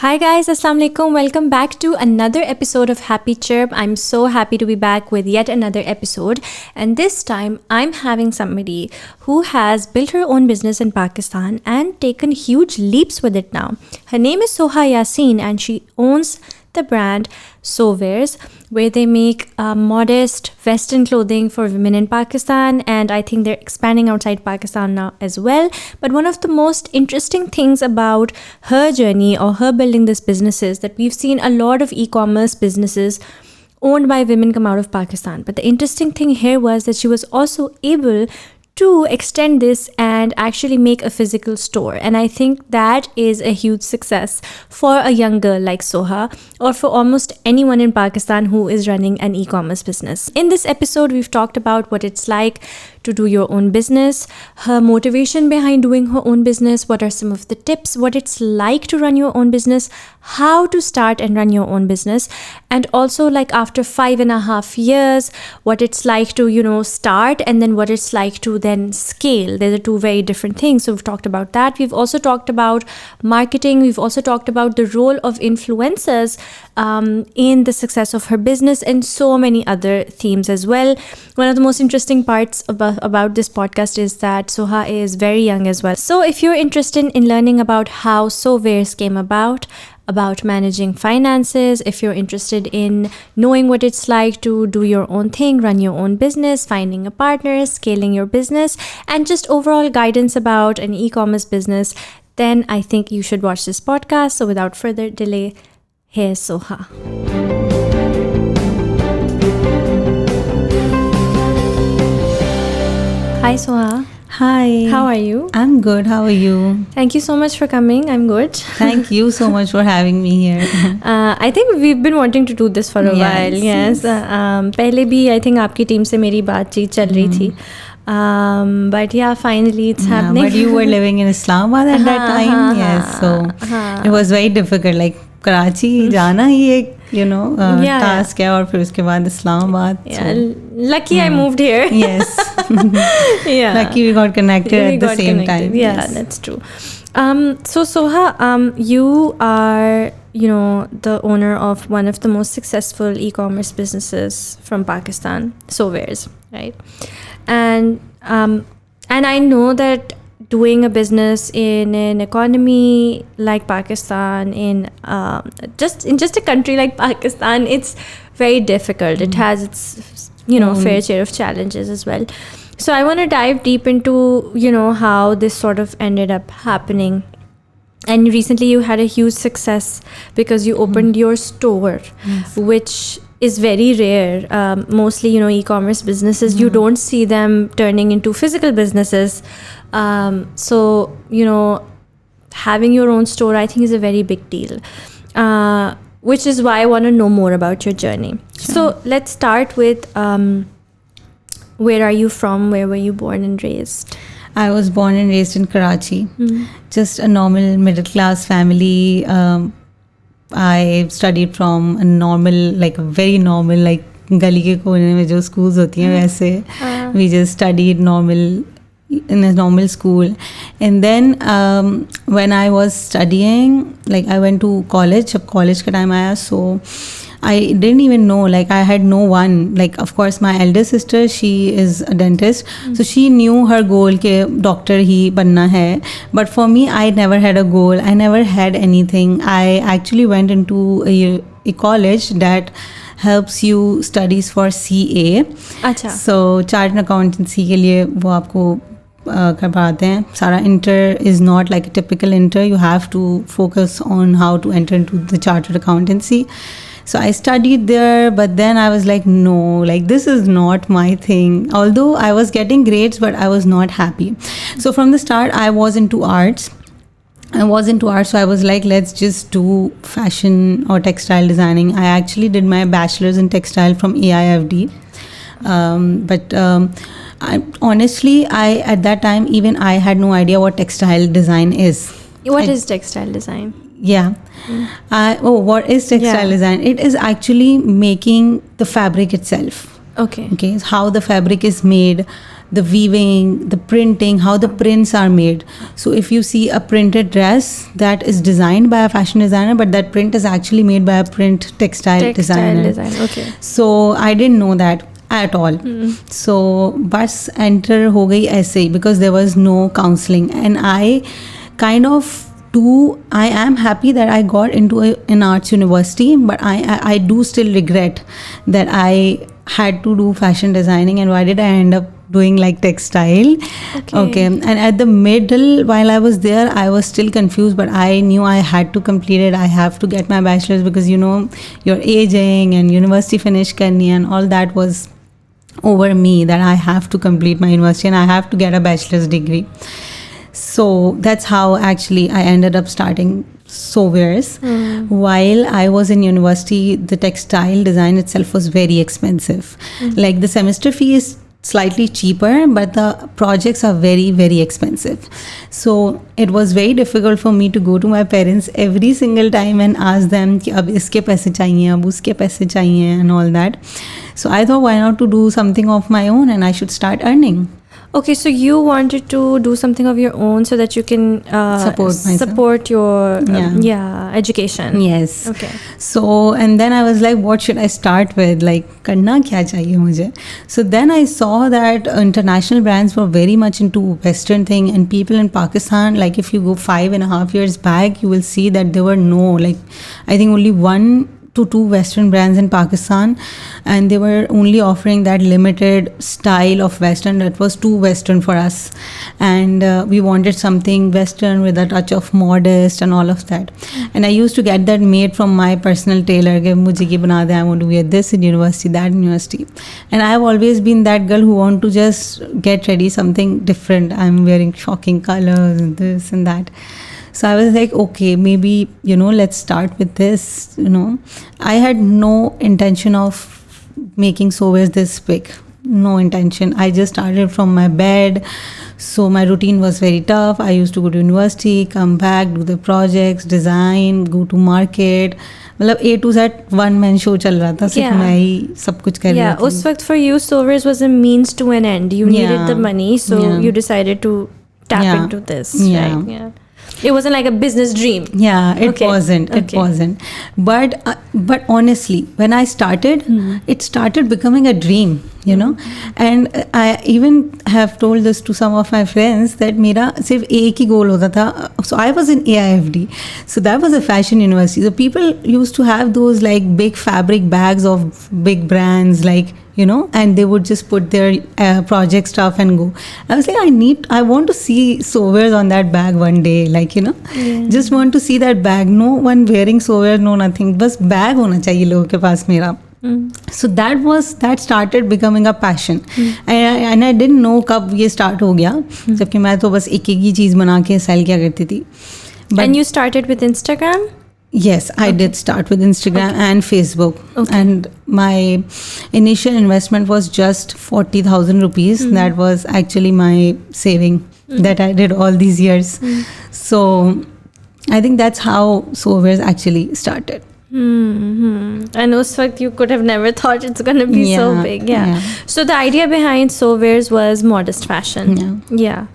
Hi guys, Assalamu alaikum. Welcome back to another episode of Happy Chirp. I'm so happy to be back with yet another episode. And this time I'm having somebody who has built her own business in Pakistan and taken huge leaps with it now. Her name is Soha Yasin and she owns the brand Sowears, where they make modest Western clothing for women in Pakistan, and I think they're expanding outside Pakistan now as well. But one of the most interesting things about her journey or her building this business is that we've seen a lot of e-commerce businesses owned by women come out of Pakistan. But the interesting thing here was that she was also able to extend this and actually make a physical store. And I think that is a huge success for a young girl like Soha, or for almost anyone in Pakistan who is running an e-commerce business. In this episode, we've talked about what it's like to do your own business, her motivation behind doing her own business, what are some of the tips, what it's like to run your own business, how to start and run your own business, and also like after 5.5 years, what it's like to, start, and then what it's like to then scale. They're two very different things. So we've talked about that. We've also talked about marketing. We've also talked about the role of influencers in the success of her business, and so many other themes as well. One of the most interesting parts about this podcast is that Soha is very young as well. So if you're interested in learning about how Sowears came about managing finances, if you're interested in knowing what it's like to do your own thing, run your own business, finding a partner, scaling your business, and just overall guidance about an e-commerce business, then I think you should watch this podcast. So without further delay, here's Soha. Hi Soha. Hi. How are you? I'm good. How are you? Thank you so much for coming. I'm good. Thank you so much for having me here. I think we've been wanting to do this for a while. Yes. पहले भी I think आपकी team से मेरी बातचीत चल रही थी. But yeah, finally it's happening. But you were living in Islamabad at that time. Yes. So it was very difficult. Like Karachi जाना ही एक task है, और फिर उसके बाद Islamabad. Lucky I moved here. Yes. Yeah. Lucky we got connected at the same time. Yeah, yes. That's true. So Soha, you are the owner of one of the most successful e-commerce businesses from Pakistan, Sowears, right? And I know that doing a business in an economy like Pakistan, in just a country like Pakistan, it's very difficult. It has its fair share of challenges as well. So I want to dive deep into how this sort of ended up happening. And recently you had a huge success because you opened your store, which is very rare. Mostly, e-commerce businesses, you don't see them turning into physical businesses. So, having your own store, I think, is a very big deal, which is why I want to know more about your journey. Sure. So let's start with where are you from? Where were you born and raised? I was born and raised in Karachi. Just a normal middle class family. I studied from a normal, like a very normal, like गली के कोने में जो schools होती हैं वैसे. We just studied normal in a normal school, and then when I was studying, like I went to college. जब college का time आया, so I didn't even know, like I had no one, like of course my elder sister, she is a dentist, so she knew her goal के doctor ही बनना है. But for me, I never had a goal. I never had anything. I actually went into a college that helps you studies for CA. अच्छा. So chartered accountancy के लिए वो आपको कर पाते हैं. सारा inter is not like a typical inter. You have to focus on how to enter into the chartered accountancy. So I studied there, but then I was like, no, like this is not my thing. Although I was getting grades, but I was not happy. So from the start, I was into arts. So I was like, let's just do fashion or textile designing. I actually did my bachelor's in textile from AIFD. Honestly, at that time, even I had no idea what textile design is. What is textile design? Yeah. What is textile design? It is actually making the fabric itself. Okay. How the fabric is made, the weaving, the printing, how the prints are made. So if you see a printed dress that is designed by a fashion designer, but that print is actually made by a print textile designer. Okay. So I didn't know that at all. So बस enter हो गई ऐसे ही, because there was no counseling, and I kind of I am happy that I got into an arts university, but I do still regret that I had to do fashion designing, and why did I end up doing like textile. Okay. And at the middle, while I was there, I was still confused, but I knew I had to complete it. I have to get my bachelor's, because you're aging and university finish karni, and all that was over me, that I have to complete my university and I have to get a bachelor's degree. So that's how actually I ended up starting Sowears. While I was in university, the textile design itself was very expensive. Like the semester fee is slightly cheaper, but the projects are very, very expensive. So it was very difficult for me to go to my parents every single time and ask them कि अब इसके पैसे चाहिए, अब उसके पैसे चाहिए, and all that. So I thought, why not to do something of my own, and I should start earning. Okay, so you wanted to do something of your own so that you can support your education. Yes. Okay. So, and then I was like, what should I start with? Like, करना क्या चाहिए मुझे? So then I saw that international brands were very much into Western thing, and people in Pakistan, like if you go 5.5 years back, you will see that there were I think only 1 to 2 Western brands in Pakistan, and they were only offering that limited style of Western that was too Western for us, and we wanted something Western with a touch of modest and all of that. And I used to get that made from my personal tailor. Mujhe ki bana de, I want to wear this in university, that in university. And I have always been that girl who want to just get ready something different. I'm wearing shocking colors and this and that. So I was like, okay, maybe, let's start with this, I had no intention of making Sowears this big. No intention. I just started from my bed. So my routine was very tough. I used to go to university, come back, do the projects, design, go to market. मतलब A to Z one man show चल रहा था, सिर्फ मैं ही सब कुछ कर रही थी. उस वक्त for you, Sowears was a means to an end. You needed the money, so you decided to tap into this, right? Yeah. It wasn't like a business dream. Yeah, it wasn't. It wasn't. But honestly, when I started, it started becoming a dream, And I even have told this to some of my friends that मेरा सिर्फ एक ही goal होता था. So I was in AIFD. So that was a fashion university. So people used to have those like big fabric bags of big brands, like, and they would just put their project stuff and go. I was like, I want to see Sowears on that bag one day, like, just want to see that bag. No one wearing Sowears, no nothing. बस bag होना चाहिए लोगों के पास मेरा. So that started becoming a passion. And I didn't know कब ये start हो गया, जबकि मैं तो बस एक ही चीज़ बना के sell किया करती थी. And you started with Instagram? Yes, I did start with Instagram and Facebook. And my initial investment was just 40,000 rupees. That was actually my saving that I did all these years. So I think that's how Sowears actually started. And उस वक्त you could have never thought it's going to be so big. So the idea behind Sowears was modest fashion.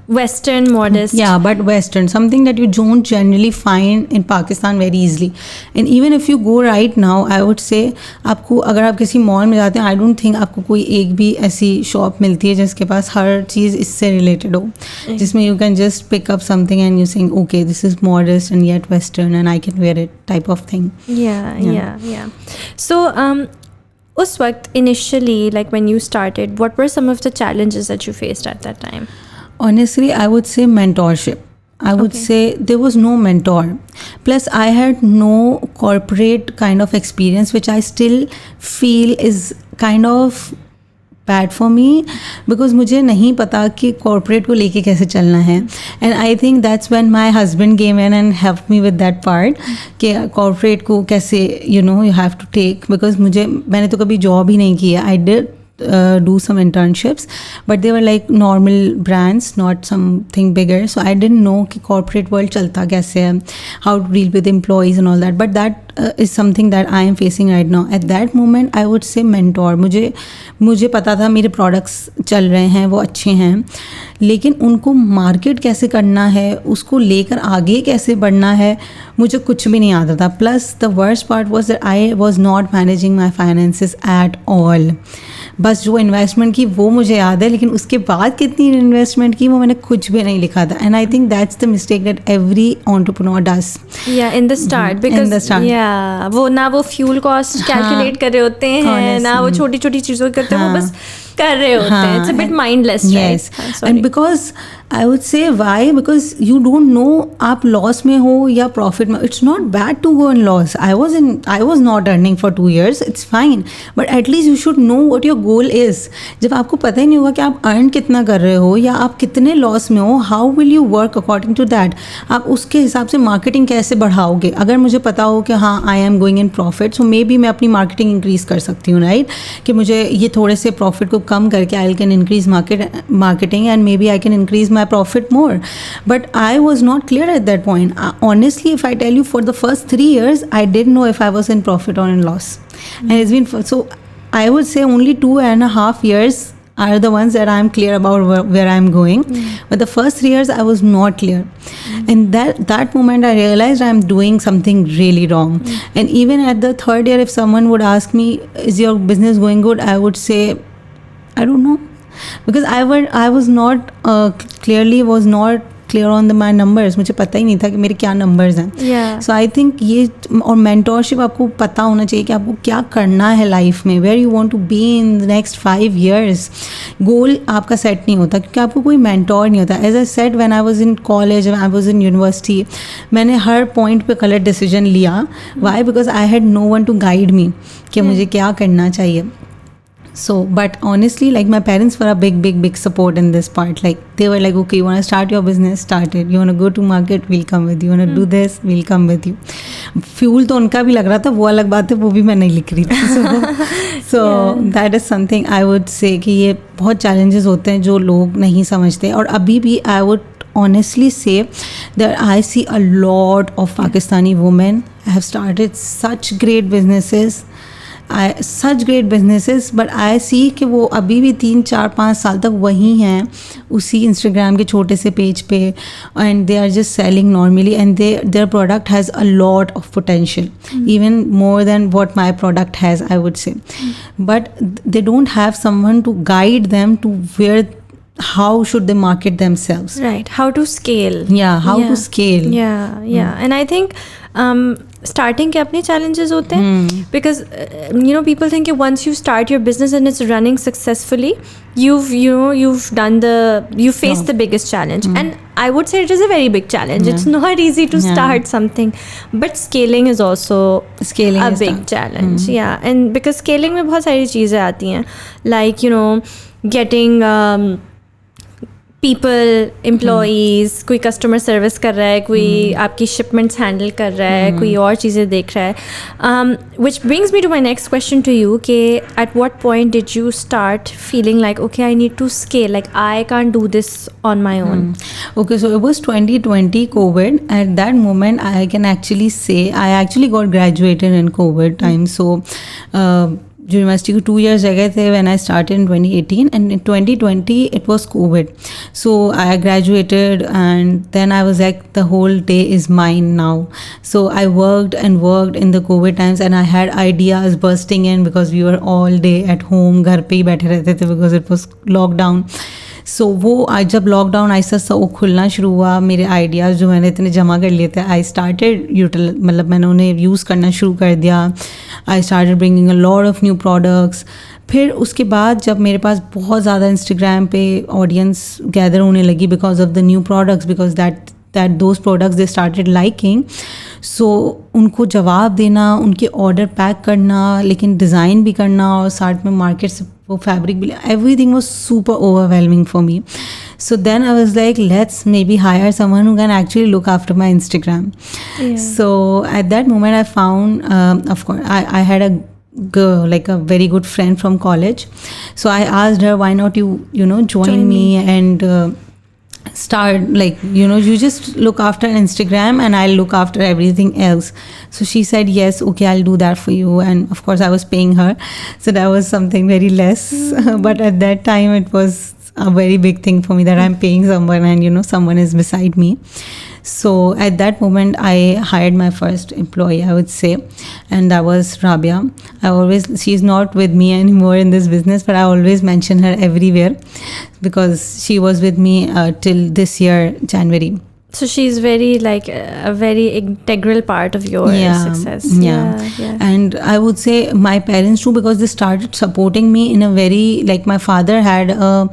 Western modest. But Western, something that you don't generally find in Pakistan very easily. And even if you go right now, I would say आपको अगर आप किसी mall में जाते हैं, I don't think आपको कोई एक भी ऐसी शॉप मिलती है जिसके पास हर चीज़ इससे रिलेटेड हो, जिसमें you can just pick up something and you saying, okay, this is modest and yet Western and I can wear it type of thing. Yeah. So, उस वक्त initially, like when you started, what were some of the challenges that you faced at that time? Honestly, I would say mentorship. I would say there was no mentor. Plus, I had no corporate kind of experience, which I still feel is kind of bad for me, because मुझे नहीं पता कि corporate को लेके कैसे चलना है. And I think that's when my husband came in and helped me with that part, कि corporate को कैसे you have to take, because मैंने तो कभी job ही नहीं किया. I did do some internships, but they were like normal brands, not something bigger. So I didn't know कि corporate world चलता कैसे है, how to deal with employees and all that. But that is something that I am facing right now. At that moment, I would say mentor. मुझे पता था मेरे products चल रहे हैं, वो अच्छे हैं, लेकिन उनको market कैसे करना है, उसको लेकर आगे कैसे बढ़ना है, मुझे कुछ भी नहीं आता था. Plus the worst part was that I was not managing my finances at all. बस जो इन्वेस्टमेंट की वो मुझे याद है, लेकिन उसके बाद कितनी इन्वेस्टमेंट की वो मैंने कुछ भी नहीं लिखा था. And I think that's the mistake that every entrepreneur does. या इन द स्टार्ट, बिकॉज़ या वो ना वो फ्यूल कॉस्ट कैलकुलेट कर रहे होते हैं, ना वो छोटी छोटी चीज़ों करते हैं, वो बस कर रहे होते हैं. It's a bit mindless. Yes, and because I would say why, because you don't know आप लॉस में हो या प्रॉफिट में. It's not bad to go in loss. I was not earning for 2 years. It's fine, but at least you should know what your goal is. जब आपको पता ही नहीं होगा कि आप अर्न कितना कर रहे हो या आप कितने लॉस में हो, how will you work according to that. आप उसके हिसाब से मार्केटिंग कैसे बढ़ाओगे. अगर मुझे पता हो कि हाँ I am going in profit, so may be मैं अपनी मार्केटिंग इंक्रीज़ कर सकती हूँ, राइट, कि मुझे ये थोड़े से प्रॉफिट को कम करके I can increase marketing and maybe I can increase my profit more. But I was not clear at that point. Honestly, if I tell you, for the first 3 years I didn't know if I was in profit or in loss. And it's been so I would say only 2.5 years are the ones that I'm clear about where I'm going. But the first 3 years I was not clear. And that moment I realized I'm doing something really wrong. And even at the 3rd year, if someone would ask me, is your business going good, I would say, I don't know. Because I was not clear on my numbers. मुझे पता ही नहीं था कि मेरे क्या numbers हैं. So I think ये और mentorship आपको पता होना चाहिए कि आपको क्या करना है लाइफ में, where you want to be in the next 5 years. गोल आपका सेट नहीं होता क्योंकि आपको कोई mentor नहीं होता. As I said, when I was in college, when I was in university, मैंने हर point पे गलत decision लिया. Why? Because I had no one to guide me कि मुझे क्या करना चाहिए. So, but honestly, like my parents were a big support in this part. Like they were like, okay, you want to start your business, start it. You want to go to market, we'll come with you. You want to do this, we'll come with you. Fuel तो उनका भी लग रहा था, वो अलग बात है, वो भी मैं नहीं लिख रही थी. So that is something I would say कि ये बहुत challenges होते हैं जो लोग नहीं समझते. और अभी भी I would honestly say that I see a lot of Pakistani women have started such great businesses. But I see कि वो अभी भी 3-4-5 साल तक वही हैं उसी इंस्टाग्राम के छोटे से पेज पे, and they are just selling normally, and their product has a lot of potential, even more than what my product has, I would say. But they don't have someone to guide them to where how should they market themselves, right, how to scale. How to scale. And I think starting के अपने challenges होते हैं, because people think that once you start your business and it's running successfully, you've faced the biggest challenge. And I would say it is a very big challenge. It's not easy to start something, but scaling is also a big challenge. And because scaling में बहुत सारी चीज़ें आती हैं, like getting people, employees, कोई customer service कर रहा है, कोई आपकी शिपमेंट्स हैंडल कर रहा है, कोई और चीज़ें देख रहा है. Which brings me to my next question to you, कि at what point did you start feeling like, okay, I need to scale, like I can't do this on my own? Okay, so it was 2020 COVID. At that moment, I can actually say I actually got graduated in COVID time. So university को 2 years रह गए थे when I started in 2018, and in 2020 it was COVID. So I graduated, and then I was like, the whole day is mine now. So I worked in the COVID times, and I had ideas bursting in because we were all day at home, घर पे ही बैठे रहते थे because it was lockdown. सो वो आज जब lockdown ऐसा सा खुलना शुरू हुआ, मेरे आइडियाज़ जो मैंने इतने जमा कर लिए थे, आई स्टार्टेड मतलब मैंने उन्हें यूज़ करना शुरू कर दिया. I started bringing a lot of new products. फिर उसके बाद जब मेरे पास बहुत ज़्यादा इंस्टाग्राम पे ऑडियंस गैदर होने लगी because of the new products, because that those products they started liking. So उनको जवाब देना, उनके ऑर्डर पैक करना, लेकिन डिज़ाइन भी करना और साथ में मार्केट से वो फैब्रिक भी, everything was super overwhelming for me. So then I was like, let's maybe hire someone who can actually look after my Instagram. So at that moment I found, of course, I had a like a very good friend from college. So I asked her, why not you know join me and start, like, you know, you just look after Instagram and I'll look after everything else. So she said yes, okay, I'll do that for you. And of course I was paying her, so that was something very less. But at that time it was a very big thing for me that I'm paying someone and, you know, someone is beside me. So at that moment I hired my first employee, I would say, and that was Rabia. She's not with me anymore in this business, but I always mention her everywhere because she was with me till this year January. So she's very like a very integral part of your success. Yeah. And I would say my parents too, because they started supporting me in a very, like, my father had a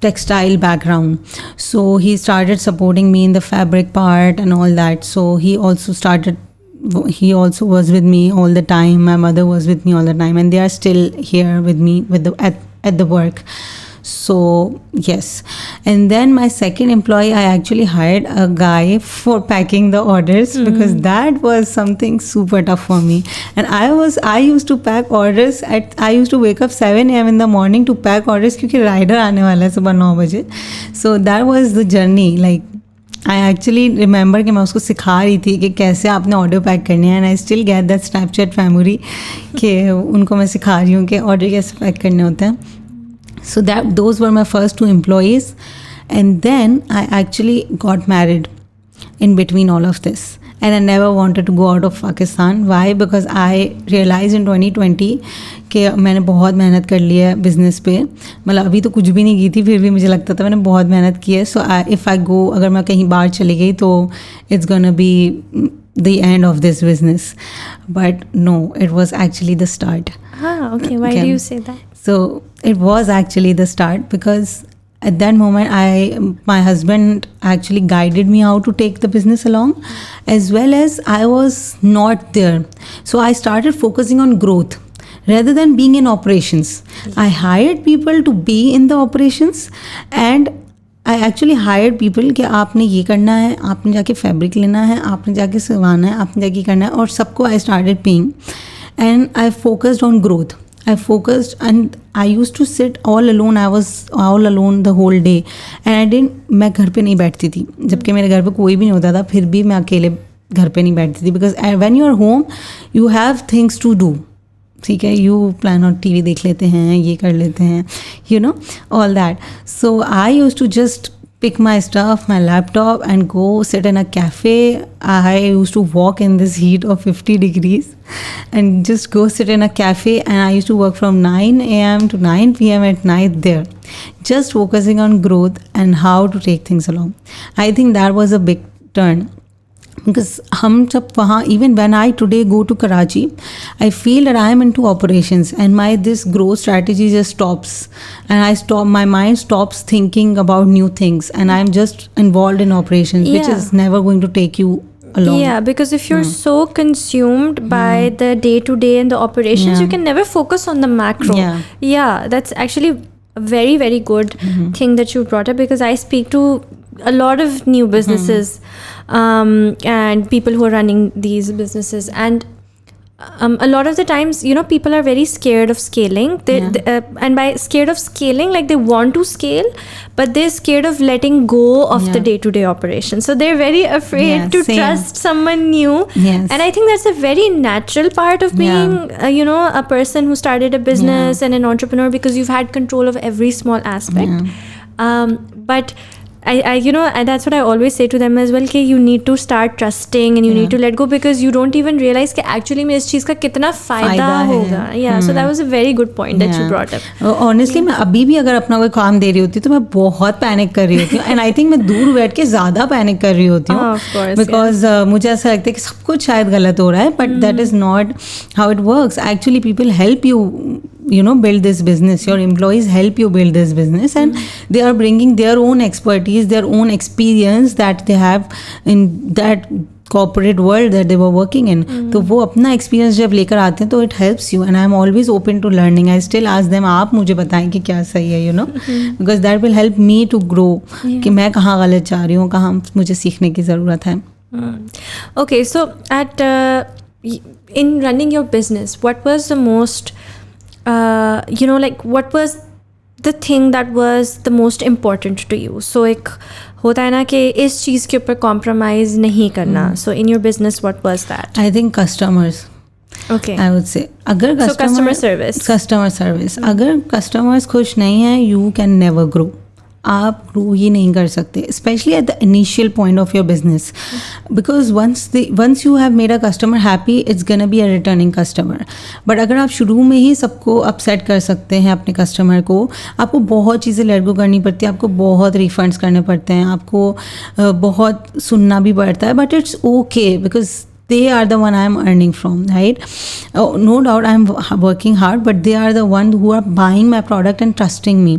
textile background, so he started supporting me in the fabric part and all that. So he also was with me all the time. My mother was with me all the time, and they are still here with me at the work. So yes. And then my second employee, I actually hired a guy for packing the orders, because that was something super tough for me. And I used to pack orders I used to wake up 7 a.m. in the morning to pack orders, क्योंकि rider आने वाला है सुबह 9 बजे. So that was the journey. Like, I actually remember कि मैं उसको सिखा रही थी कि कैसे आपने ऑर्डर पैक करने हैं. And I still get that Snapchat memory कि उनको मैं सिखा रही हूँ कि ऑर्डर कैसे पैक करने होते हैं. So those were my first 2 employees. And then I actually got married in between all of this. And I never wanted to go out of Pakistan. Why? Because I realized in 2020 कि मैंने बहुत मेहनत कर ली है business पे. मतलब अभी तो कुछ भी नहीं की थी, फिर भी मुझे लगता था मैंने बहुत मेहनत की है. सो इफ़ आई गो, अगर मैं कहीं बाहर चली गई तो it's gonna B the end of this business. But no, it was actually the start. Okay. Why do you say that? So it was actually the start, because at that moment my husband actually guided me how to take the business along, as well as I was not there. So I started focusing on growth rather than being in operations. I hired people to be in the operations, and I actually hired people कि आपने ये करना है, आपने जाके fabric लेना है, आपने जाके सिलवाना है, आपने जाके करना है, और सबको I started paying. And I focused on growth. And I used to sit all alone. I was all alone the whole day. And मैं घर पे नहीं बैठती थी, जबकि मेरे घर पे कोई भी नहीं होता था, फिर भी मैं अकेले घर पे नहीं बैठती थी. Because when you are home, you have things to do. ठीक है, यू प्लान और टीवी देख लेते हैं, ये कर लेते हैं, you know, all that. So I used to just pick my stuff, my laptop, and go sit in a cafe. I used to walk in this heat of 50 degrees and just go sit in a cafe, and I used to work from 9 a.m. to 9 p.m. at night there, just focusing on growth and how to take things along. I think that was a big turn. Because हम जब वहाँ, even when I today go to Karachi, I feel that I am into operations, and this growth strategy just stops, and my mind stops thinking about new things, and I'm just involved in operations, which is never going to take you along. Yeah, because if you're so consumed by the day-to-day and the operations, you can never focus on the macro. Yeah, that's actually a very, very good thing that you brought up, because I speak to a lot of new businesses and people who are running these businesses, and a lot of the times, you know, people are very scared of scaling. And by scared of scaling, like, they want to scale, but they're scared of letting go of the day-to-day operation. So they're very afraid to trust someone new. And I think that's a very natural part of being, you know, a person who started a business and an entrepreneur, because you've had control of every small aspect. But I you know, and that's what I always say to them as well, कि you need to start trusting and you need to let go, because you don't even realize कि actually में इस चीज़ का कितना फ़ायदा होगा. So that was a very good point that you brought up. Honestly, मैं अभी भी अगर अपना कोई काम दे रही होती तो मैं बहुत पैनिक कर रही होती हूँ, and I think मैं दूर बैठ के ज़्यादा पैनिक कर रही होती हूँ, because मुझे ऐसा लगता है कि सब कुछ शायद गलत हो रहा है, but that is not how it works. Actually, people help you know, build this business. Your employees help you build this business, and they are bringing their own expertise, their own experience that they have in that corporate world that they were working in. तो वो अपना experience जब लेकर आते हैं तो it helps you, and I am always open to learning. I still ask them, आप मुझे बताएं कि क्या सही है, you know, because that will help me to grow, कि मैं कहाँ गलत जा रही हूँ, कहाँ मुझे सीखने की ज़रूरत है. Okay, so at in running your business, what was the most, like what was the thing that was the most important to you? So एक होता है ना कि इस चीज़ के ऊपर compromise नहीं करना. So in your business, what was that? I think customers. Okay. I would say अगर customer service. Customer service. अगर customers खुश नहीं हैं, you can never grow. आप ग्रो ही नहीं कर सकते, specially at the initial point of your business, because once you have made a customer happy, it's gonna be a returning customer. But अगर आप शुरू में ही सबको अपसेट कर सकते हैं अपने कस्टमर को, आपको बहुत चीज़ें लेट गो करनी पड़ती है, आपको बहुत रिफंड्स करने पड़ते हैं, आपको बहुत सुनना भी पड़ता है, but it's okay because they are the one I am earning from, right? No doubt I am working hard, but they are the one who are buying my product and trusting me,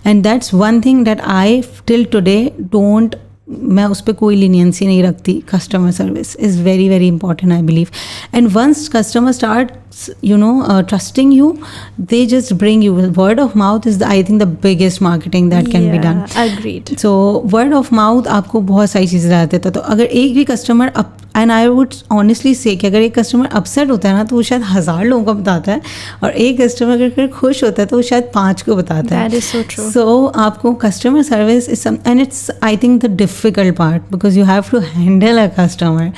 and that's one thing that I till today don't, मैं उस पर कोई leniency नहीं रखती. Customer service is very very important I believe, and once customer start trusting you, they just bring you. Word of mouth is I think the biggest marketing that can be done. Agreed. So word of mouth आपको बहुत सारी चीज़ें ला देता है. तो अगर एक भी customer and I would honestly से कि अगर एक कस्टमर अपसेट होता है ना, तो वो शायद 1000 लोगों को बताता है, और एक कस्टमर अगर खुश होता है तो वो शायद 5 को बताता है. That is so true. So आपको customer service is and it's I think the difficult part, because you have to handle a customer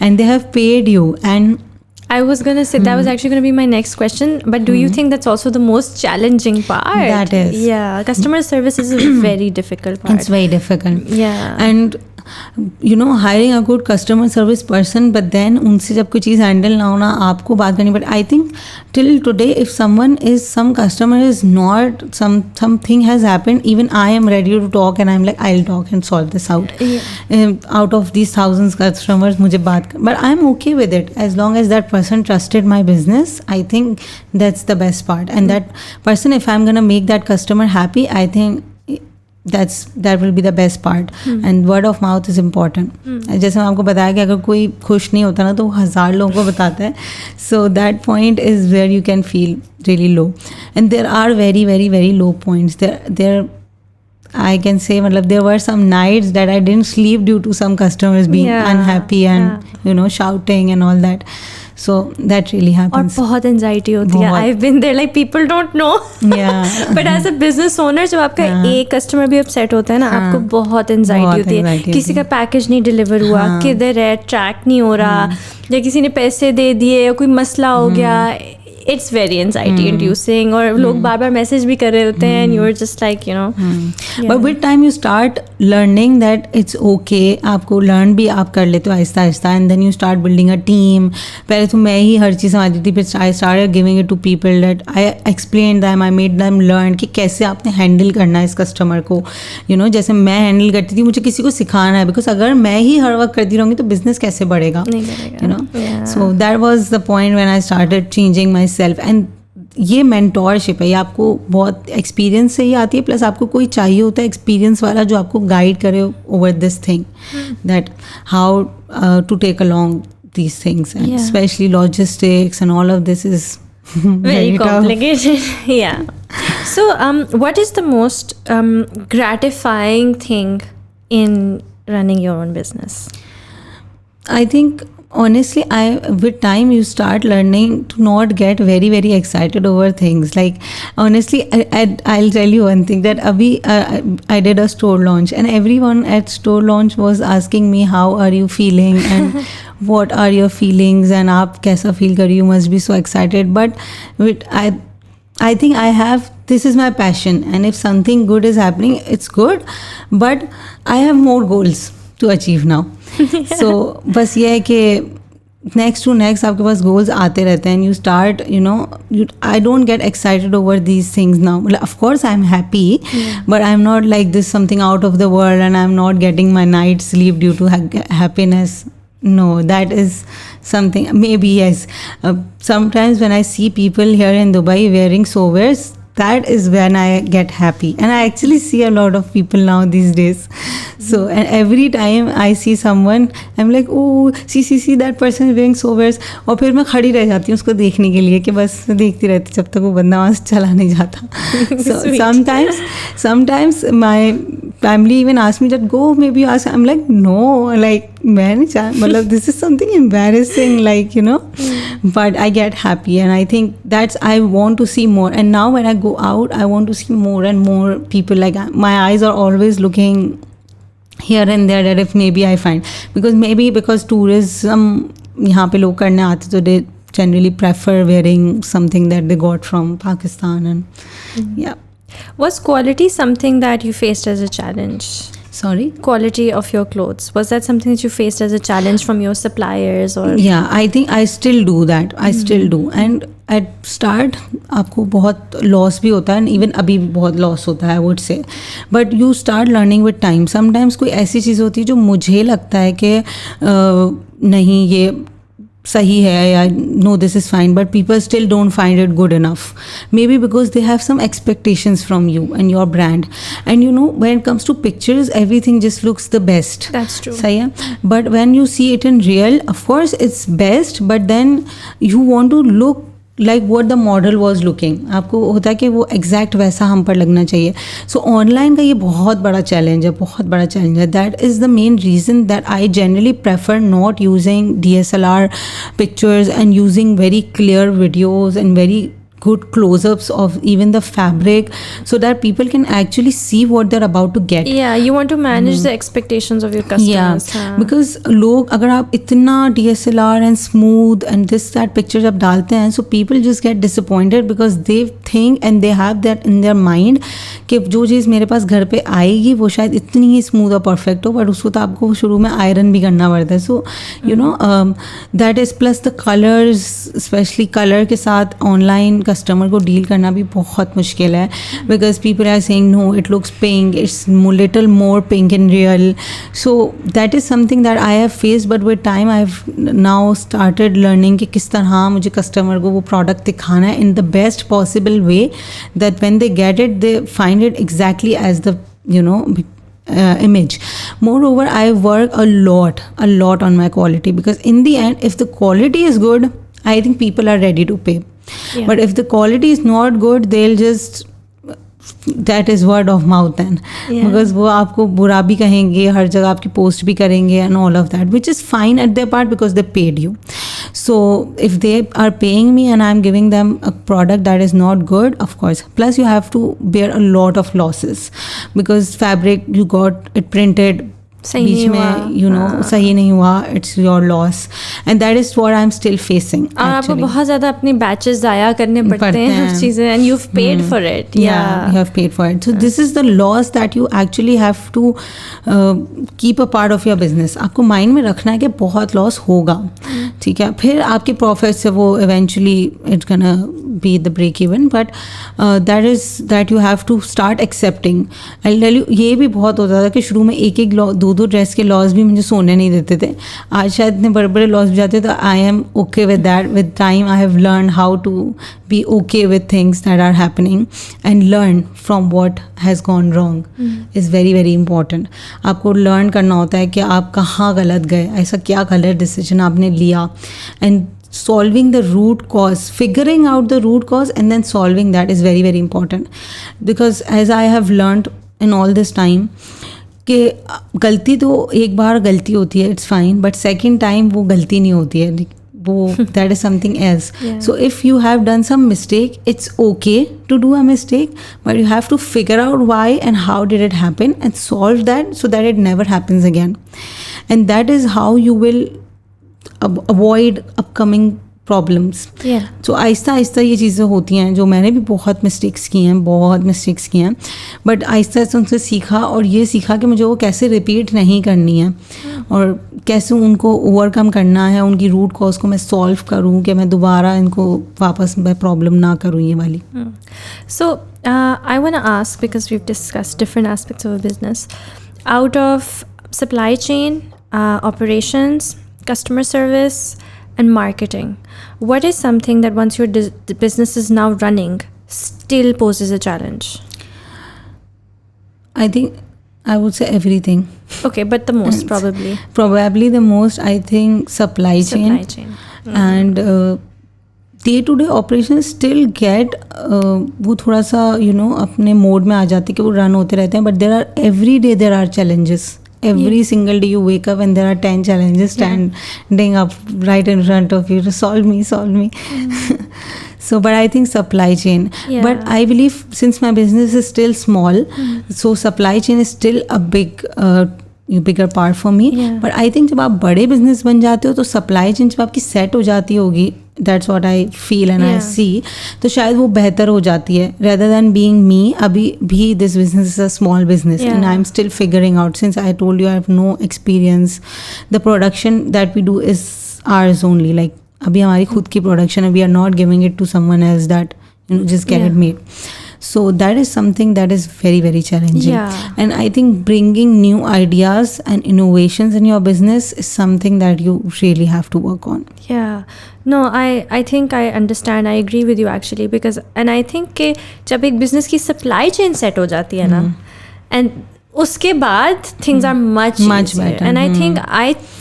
and they have paid you. And I was going to say that was actually going to be my next question, but do you think that's also the most challenging part? That is. Yeah, customer service is a very difficult part. It's very difficult. Yeah. And hiring a good customer service person, but then उनसे जब कोई चीज़ handle ना होना, आपको बात करनी पड़े. I think till today, if some customer is not, something has happened, even I am ready to talk and I'm like, I'll talk and solve this out. Out of these thousands customers, मुझे बात कर, but I'm okay with it as long as that person trusted my business. I think that's the best part, and that person, if I'm gonna make that customer happy, I think that will be the best part. And word of mouth is important. जैसे मैं आपको बताया कि अगर कोई खुश नहीं होता ना, तो वो 1000 लोगों को बताता है. So that point is where you can feel really low, and there are very very very low points. There I can say, मतलब there were some nights that I didn't sleep due to some customers being unhappy and shouting and all that. So that really happens. और बहुत anxiety होती है. I've been there, like people don't know. Yeah. But as a business owner, जब आपका एक customer भी upset होता है ना, आपको बहुत anxiety होती है. किसी का पैकेज नहीं डिलीवर हुआ, किधर है, ट्रैक नहीं हो रहा, या किसी ने पैसे दे दिए, या कोई मसला हो गया. It's very anxiety inducing, और लोग बार बार मैसेज भी कर रहे होते हैं, and you're just like, But with time you start learning that it's okay. आपको learn भी आप कर लेते हो Aahista Aahista, and then you start building a team. पहले तो मैं ही हर चीज़ समझती थी, फिर I started giving it to people that I explained them, I made them learn कि कैसे आपने हैंडल करना है इस कस्टमर को. जैसे मैं हैंडल करती थी, मुझे किसी को सिखाना है, बिकॉज अगर मैं ही हर वक्त करती रहूँगी तो बिजनेस कैसे बढ़ेगा. So that was the point when I started changing myself. And ये मेंटोरशिप है, ये आपको बहुत एक्सपीरियंस से ही आती है, प्लस आपको कोई चाहिए होता है एक्सपीरियंस वाला जो आपको गाइड करे over this thing, that how to take along these things, and especially logistics and all of this is very complicated. Yeah. So what is the most gratifying thing in running your own business? I think honestly, with time you start learning to not get very very excited over things. Like honestly, I'll tell you one thing, that abhi I did a store launch, and everyone at store launch was asking me, how are you feeling and what are your feelings, and aap kaisa feel kar rahi, you must be so excited. But I think this is my passion, and if something good is happening, it's good, but I have more goals to achieve now. So बस ये है कि next to next आपके पास goals आते रहते हैं, and you start, I don't get excited over these things now. Of course I'm happy, but I'm not like this something out of the world, and I'm not getting my night sleep due to happiness. No, that is something, maybe yes. Sometimes when I see people here in Dubai wearing sewers, that is when I get happy. And I actually see a lot of people now these days. So, and every time I see someone, I'm like, oh, see, that person is wearing so wears. और फिर मैं खड़ी रह जाती हूँ उसको देखने के लिए कि बस देखती रहती जब तक वो बंदा वहाँ से चला नहीं जाता. So sometimes my family even ask me that go maybe ask. I'm like no, like मैं नहीं चाह मतलब this is something embarrassing, like, you know. But I get happy, and I think that's, I want to see more. And now when I go out, I want to see more and more people. Like my eyes are always looking here and there that if maybe I find, because tourism यहाँ पे लोग करने आते तो they generally prefer wearing something that they got from Pakistan. And yeah. Was quality something that you faced as a challenge? Sorry? Quality of your clothes, was that something that you faced as a challenge from your suppliers? Or yeah, I think I still do that. I still do. And at start आपको बहुत loss भी होता है, and even अभी भी बहुत loss होता है, I would say. But you start learning with time. Sometimes कोई ऐसी चीज़ होती है जो मुझे लगता है कि नहीं ये सही है या no this is fine, but people still don't find it good enough, maybe because they have some expectations from you and your brand. And you know, when it comes to pictures, everything just looks the best. That's true. सही है. But when you see it in real, of course it's best, but then you want to look like what the model was looking. आपको होता है कि वो exact वैसा हम पर लगना चाहिए. So online का ये बहुत बड़ा challenge है, that is the main reason that I generally prefer not using DSLR pictures and using very clear videos and very good close-ups of even the fabric, so that people can actually see what they're about to get. Yeah, you want to manage the expectations of your customers. Yeah, because लोग अगर आप इतना DSLR and smooth and this that pictures आप डालते हैं, so people just get disappointed because they think and they have that in their mind कि जो चीज़ मेरे पास घर पे आएगी वो शायद इतनी ही स्मूथ और परफेक्ट हो, बट उसको तो आपको शुरू में आयरन भी करना पड़ता है. So you know that is plus the colours, specially colour के साथ ऑनलाइन कस्टमर को डील करना भी बहुत मुश्किल है, because people are saying no it looks pink, it's little more pink in real. So that is something that I have faced, but with time I have now started learning कि किस तरह मुझे customer को वो product दिखाना है in the best possible way, that when they get it they find it exactly as the image. Moreover, I work a lot on my quality, because in the end, if the quality is good, I think people are ready to pay. Yeah. But if the quality is not good, they'll just, that is word of mouth then. Yeah. Because वो आपको बुरा भी कहेंगे, हर जगह आपकी post भी करेंगे and all of that, which is fine at their part because they paid you. So if they are paying me and I'm giving them a product that is not good, of course, plus you have to bear a lot of losses, because fabric you got it printed बीच में you know सही नहीं हुआ, it's your loss, and that is what I'm still facing. और आपको बहुत ज़्यादा अपने batches ज़ाया करने पड़ते हैं चीज़ें, and you've paid for it. Yeah, you have paid for it. So this is the loss that you actually have to keep a part of your business. आपको माइंड में रखना है कि बहुत लॉस होगा, ठीक है. फिर आपके प्रॉफिट से वो eventually it's gonna be the break even, but that you have to start accepting. I'll tell you, ये भी बहुत होता था कि शुरू में एक दो ड्रेस के लॉस भी मुझे सोने नहीं देते थे. आज शायद इतने बड़े बड़े लॉस भी जाते, तो I am okay with that. With time I have learn how to be okay with things that are happening and learn from what has gone wrong is very very important. आपको learn करना होता है कि आप कहाँ गलत गए, ऐसा क्या गलत डिसीजन आपने लिया, and solving the root cause, figuring out the root cause and then solving that is very very important. Because as I have learned in all this time कि गलती तो एक बार गलती होती है, it's fine, but second time वो गलती नहीं होती है, वो that is something else. So if you have done some mistake, it's okay to do a mistake, but you have to figure out why and how did it happen and solve that so that it never happens again. And that is how you will avoid upcoming problems. So Aahista Aahista ये चीज़ें होती हैं, जो मैंने भी बहुत mistakes की हैं, बट आहिस्ता आहिस्ता उनसे सीखा, और ये सीखा कि मुझे वो कैसे रिपीट नहीं करनी है और कैसे उनको ओवरकम करना है, उनकी रूट कॉज को मैं सॉल्व करूँ कि मैं दोबारा इनको वापस मैं प्रॉब्लम ना करूँ ये वाली. So I want to ask, because we've discussed different aspects of a business, out of supply chain, operations, customer service and marketing, what is something that once your business is now running, still poses a challenge? I think I would say everything. Okay, but the most probably. Probably the most, I think, supply chain. Supply chain. And day-to-day operations still get वो थोड़ा सा अपने mode में आ जाते कि वो run होते रहते हैं, but every day there are challenges. Every single day you wake up and there are 10 challenges standing up right in front of you. Solve me. So, but I think supply chain. Yeah. But I believe since my business is still small, so supply chain is still a bigger part for me. Yeah. But I think जब आप बड़े business बन जाते हो तो supply chain जब आपकी set हो जाती होगी, that's what I feel and I see, तो शायद वो बेहतर हो जाती है rather than being me. अभी भी this business is a small business and I'm still figuring out, since I told you I have no experience. The production that we do is ours only. Like अभी हमारी खुद की production है, we are not giving it to someone else that just get it made. So that is something that is very, very challenging. Yeah. And I think bringing new ideas and innovations in your business is something that you really have to work on. Yeah. No, I think I understand. I agree with you actually, because and I think कि जब एक business की supply chain set हो जाती है ना, and उसके बाद things are much better. And I think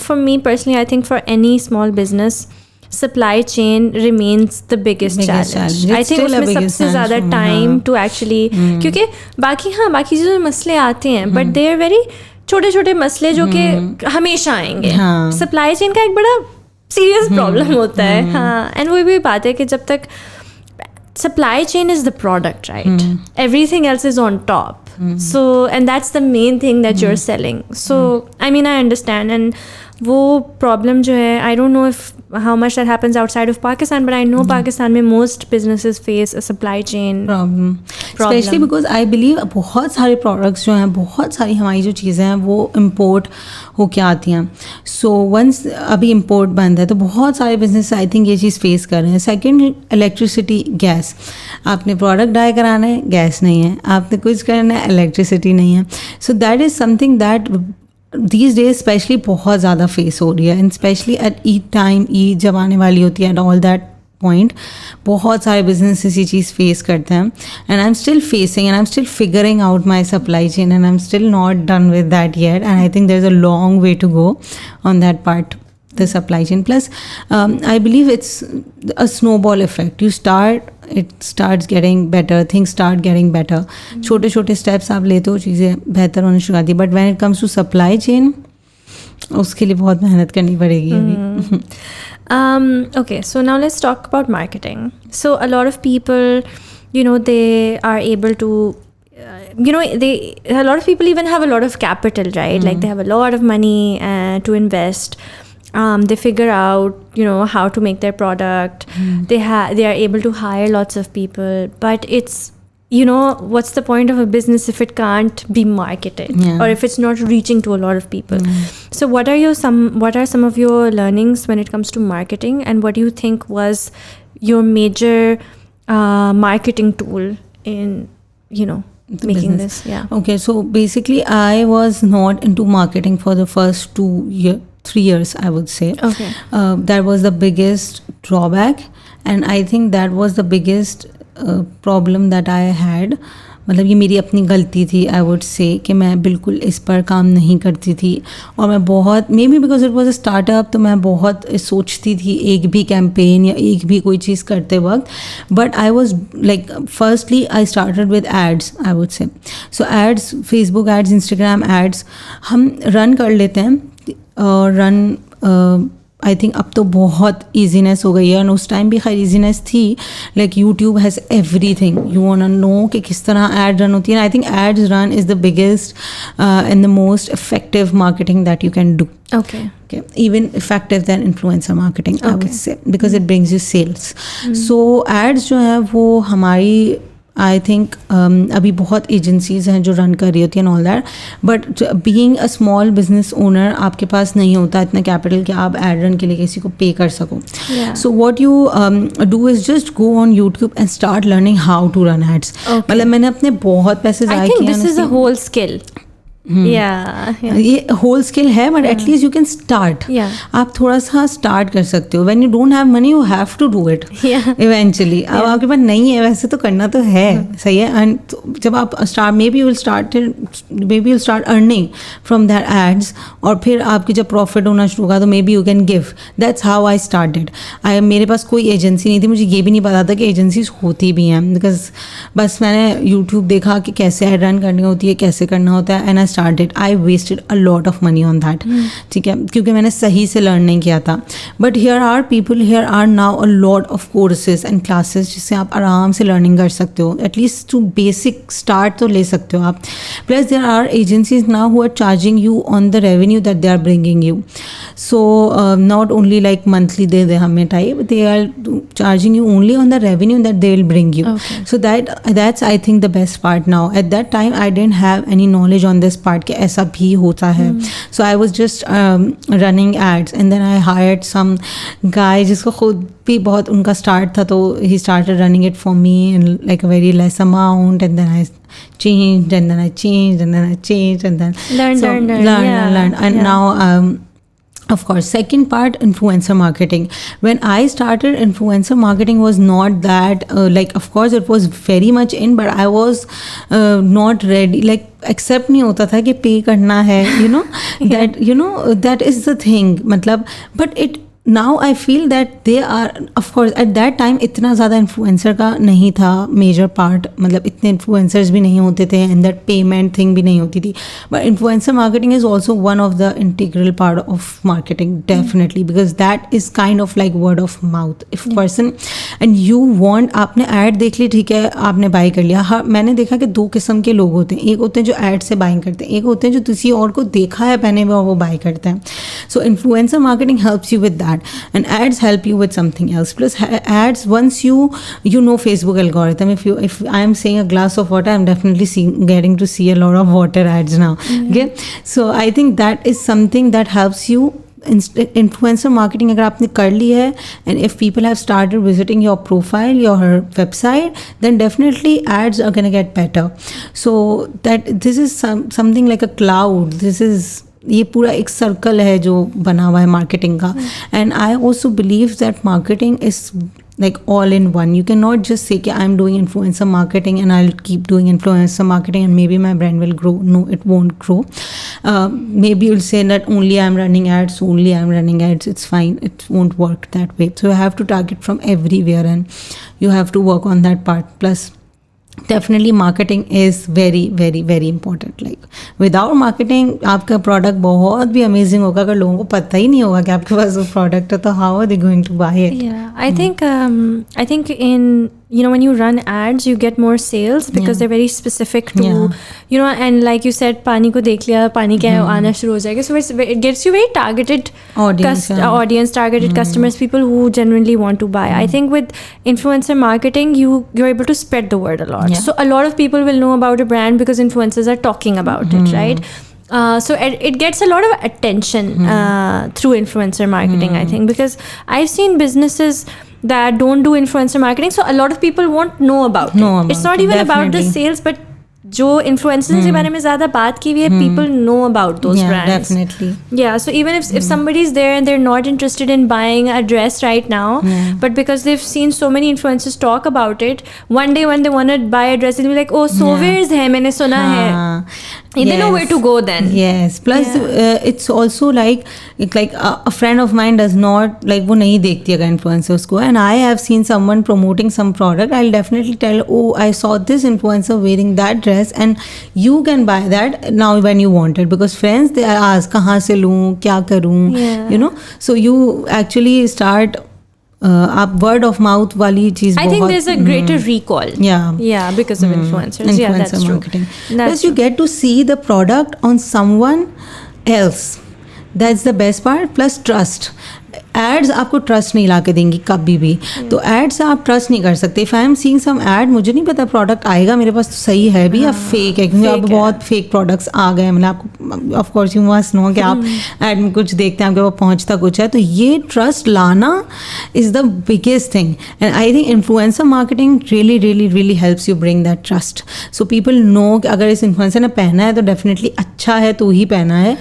for me personally, I think for any small business, supply chain remains the biggest challenge. I think उसमें सबसे ज़्यादा time to actually, क्योंकि बाकी चीज़ों में मसले आते हैं, but they are very छोटे मसले जो कि हमेशा आएंगे. Supply chain का एक बड़ा serious problem होता है. And वो भी बात है कि जब तक supply chain is the product, right? Everything else is on top. So, and that's the main thing that you're selling. So, I mean, I understand. And वो problem जो है, I don't know how much that happens outside of Pakistan, but I know Pakistan में most businesses face a supply chain problem. Especially because I believe बहुत सारे products जो हैं, बहुत सारी हमारी जो चीज़ें हैं वो import होके आती हैं. So once अभी import बंद है तो बहुत सारे business I think ये चीज़ face कर रहे हैं. Second, electricity, gas. आपने product dye कराना है, gas नहीं है. आपने कुछ करना है, electricity नहीं है. So that is something that these days especially बहुत ज़्यादा फेस हो रही है, and specially at Eid time, Eid जब आने वाली होती है एंड ऑल दैट पॉइंट बहुत सारे बिजनेस इसी चीज़ फेस करते हैं. And I am still facing and I am still figuring out my supply chain and I am still not done with that yet, and I think there is a long way to go on that part, the supply chain. Plus I believe it's a snowball effect. It starts getting better, things start getting better. छोटे steps आप लेते हो, चीज़ें बेहतर होने शुरू आती है. But when it comes to supply chain, उसके लिए बहुत मेहनत करनी पड़ेगी अभी. Okay, so now let's talk about marketing. So a lot of people, they are able to a lot of people even have a lot of capital, right? Like they have a lot of money to invest. They figure out, how to make their product. They are able to hire lots of people, but it's, what's the point of a business if it can't be marketed or if it's not reaching to a lot of people? So what are some of your learnings when it comes to marketing, and what do you think was your major marketing tool in, making business. this? Yeah. Okay, so basically I was not into marketing for the first 3 years, I would say. Okay. That was the biggest drawback, and I think that was the biggest problem that I had. मतलब ये मेरी अपनी गलती थी, आई would से, कि मैं बिल्कुल इस पर काम नहीं करती थी. और मैं बहुत, may be because it was a startup, तो मैं बहुत सोचती थी एक भी कैंपेन या एक भी कोई चीज़ करते वक्त. But I was like, firstly I started with ads, I would say. So ads, Facebook ads, Instagram ads हम रन कर लेते हैं. रन आई थिंक अब तो बहुत ईजीनेस हो गई है, और उस टाइम भी खैर ईजीनेस थी. Like YouTube has everything, you want to know कि किस तरह एड रन होती है. I think ads run is the biggest and the most effective marketing that you can do. Okay. Even effective than influencer marketing, I would say, because it brings you sales. So ads जो है वो हमारी, I think अभी बहुत agencies हैं जो run कर रही होती हैं all that, but being a small business owner आपके पास नहीं होता इतना कैपिटल कि आप एड रन के लिए किसी को पे कर सको. So what you do is just go on YouTube and start learning how to run ads. मतलब मैंने अपने बहुत पैसे ज़ाया किए. This is a whole skill. ये होल स्किल है, but at least you can start. आप थोड़ा सा स्टार्ट कर सकते हो. When you don't have money you have to do it eventually. अब आपके पास नहीं है वैसे तो करना तो है, सही है. एंड जब आप start may be you will start earning from that adds, और फिर आपकी जब प्रॉफिट होना शुरू होगा तो may be you can give. That's how I started. मेरे पास कोई एजेंसी नहीं थी, मुझे ये भी नहीं पता था कि एजेंसीज होती भी हैं, बिकॉज बस मैंने यूट्यूब देखा कि कैसे एड रन करनी होती है, कैसे करना होता है, and I started. I wasted a lot of money on that. ठीक है, क्योंकि मैंने सही से लर्न नहीं किया था. But here are now a lot of courses and classes जिससे आप आराम से लर्निंग कर सकते हो. एटलीस्ट टू बेसिक स्टार्ट तो ले सकते हो आप. Plus there are agencies now who are charging you on the revenue that they are bringing you. So not only like monthly they हमें type, they are charging you only on the revenue that they will bring you. So that's I think the best part now. At that time I didn't have any knowledge on this part कि ऐसा भी होता है. So I was just running ads, and then I hired some guy जिसको खुद भी बहुत उनका start था, तो he started running it for me in like a very less amount, and then I changed and then I changed and then I changed and then learn and now of course, second part, influencer marketing. When I started, influencer marketing was not that like, of course it was very much in, but I was not ready. Like accept नहीं होता था कि pay करना है, that is the thing. मतलब, but it now I feel that they are, of course at that time इतना ज़्यादा influencer का नहीं था major part, मतलब इतने influencers भी नहीं होते थे, and that payment thing भी नहीं होती थी. But influencer marketing is also one of the integral part of marketing, definitely, because that is kind of like word of mouth. If person and you want, आपने ad देख ली, ठीक है, आपने buy कर लिया. हाँ, मैंने देखा कि दो किस्म के लोग होते हैं. एक होते हैं जो ad से buying करते हैं, एक होते हैं जो किसी और को देखा है पहने में और वो buy करते हैं. So influencer marketing helps you with that. And ads help you with something else. Plus ads, once you know Facebook algorithm, if I am saying a glass of water, I'm definitely getting to see a lot of water ads now. Okay, so I think that is something that helps you. Influencer marketing अगर आपने कर ली है, and if people have started visiting your profile, your website, then definitely ads are gonna get better. So that this is something like a cloud. This is ये पूरा एक circle है जो बना हुआ है मार्केटिंग का. And I also believe that marketing is like all in one. You cannot just say कि I'm doing influencer marketing and I'll keep doing influencer marketing and maybe my brand will grow. No, it won't grow. Maybe you'll say that only I'm running ads, it's fine. It won't work that way. So you have to target from everywhere and you have to work on that part. Plus definitely marketing is very very very important. Like without marketing आपका product बहुत भी amazing होगा, अगर लोगों को पता ही नहीं होगा कि आपके पास वो प्रोडक्ट है, तो how are they going to buy it? I think in when you run ads you get more sales because they're very specific to and like you said पानी को देख लिया, पानी क्या है, आना शुरू हो जाएगा. So it gets you very targeted audience, targeted customers, people who genuinely want to buy. I think with influencer marketing you're able to spread the word a lot. So a lot of people will know about a brand because influencers are talking about it, right? So it gets a lot of attention through influencer marketing, I think, because I've seen businesses that don't do influencer marketing, so a lot of people won't know about it. It's not even about the sales, but जो influencers के बारे में ज़्यादा बात की हुई है, people know about those brands. Definitely. Yeah, so even if somebody's there and they're not interested in buying a dress right now, but because they've seen so many influencers talk about it, one day when they want to buy a dress, they'll be like, oh, Sovereigns hai, मैंने सुना है. They know where to go then. Yes. Plus it's also like a friend of mine does not like, वो नहीं देखती अगर influencers को, and I have seen someone promoting some product, I'll definitely tell, oh, I saw this influencer wearing that dress and you can buy that now when you want it, because friends they ask कहाँ से लूँ, क्या करूँ, so you actually start आप word of mouth वाली चीज़ I think there's a greater recall. Yeah, because of influencers. Yeah, that's marketing. True. Plus you get to see the product on someone else. That's the best part. Plus trust. Ads आपको trust नहीं ला के देंगी कभी भी. तो ads से आप ट्रस्ट नहीं कर सकते. If I am seeing some ad, मुझे नहीं पता प्रोडक्ट आएगा मेरे पास तो सही है भी या फेक है, क्योंकि अब बहुत फेक प्रोडक्ट्स आ गए. मतलब आपको of course you must know कि आप एड में कुछ देखते हैं, आपके पास पहुंचता कुछ है, तो ये ट्रस्ट लाना is the biggest thing. And I think influencer marketing really really really helps you bring that trust. So people know कि अगर इस इन्फ्लुएंसर ने पहना है तो डेफिनेटली अच्छा है तो ही पहना है.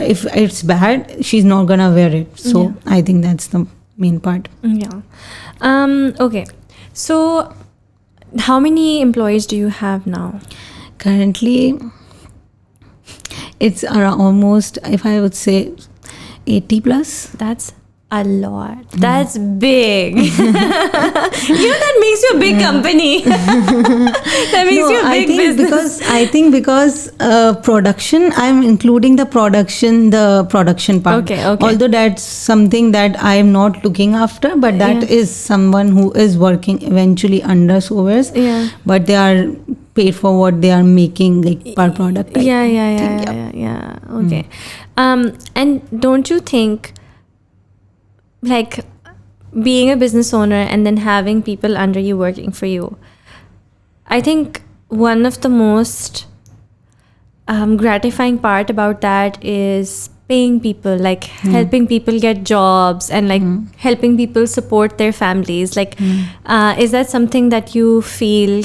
If it's bad she is not gonna wear it. So I think that's the main part. Okay. So, how many employees do you have now? Currently, it's around almost, if I would say, 80 plus. That's a lot. That's big. That makes you a big company. That makes you a big business. I think because production, I'm including the production part. Okay. Although that's something that I am not looking after, but that is someone who is working eventually under Sowers. Yeah. But they are paid for what they are making, like per product. Yeah. Okay. And don't you think, like, being a business owner and then having people under you working for you, I think one of the most gratifying part about that is paying people, like helping people get jobs and like helping people support their families. Like, is that something that you feel,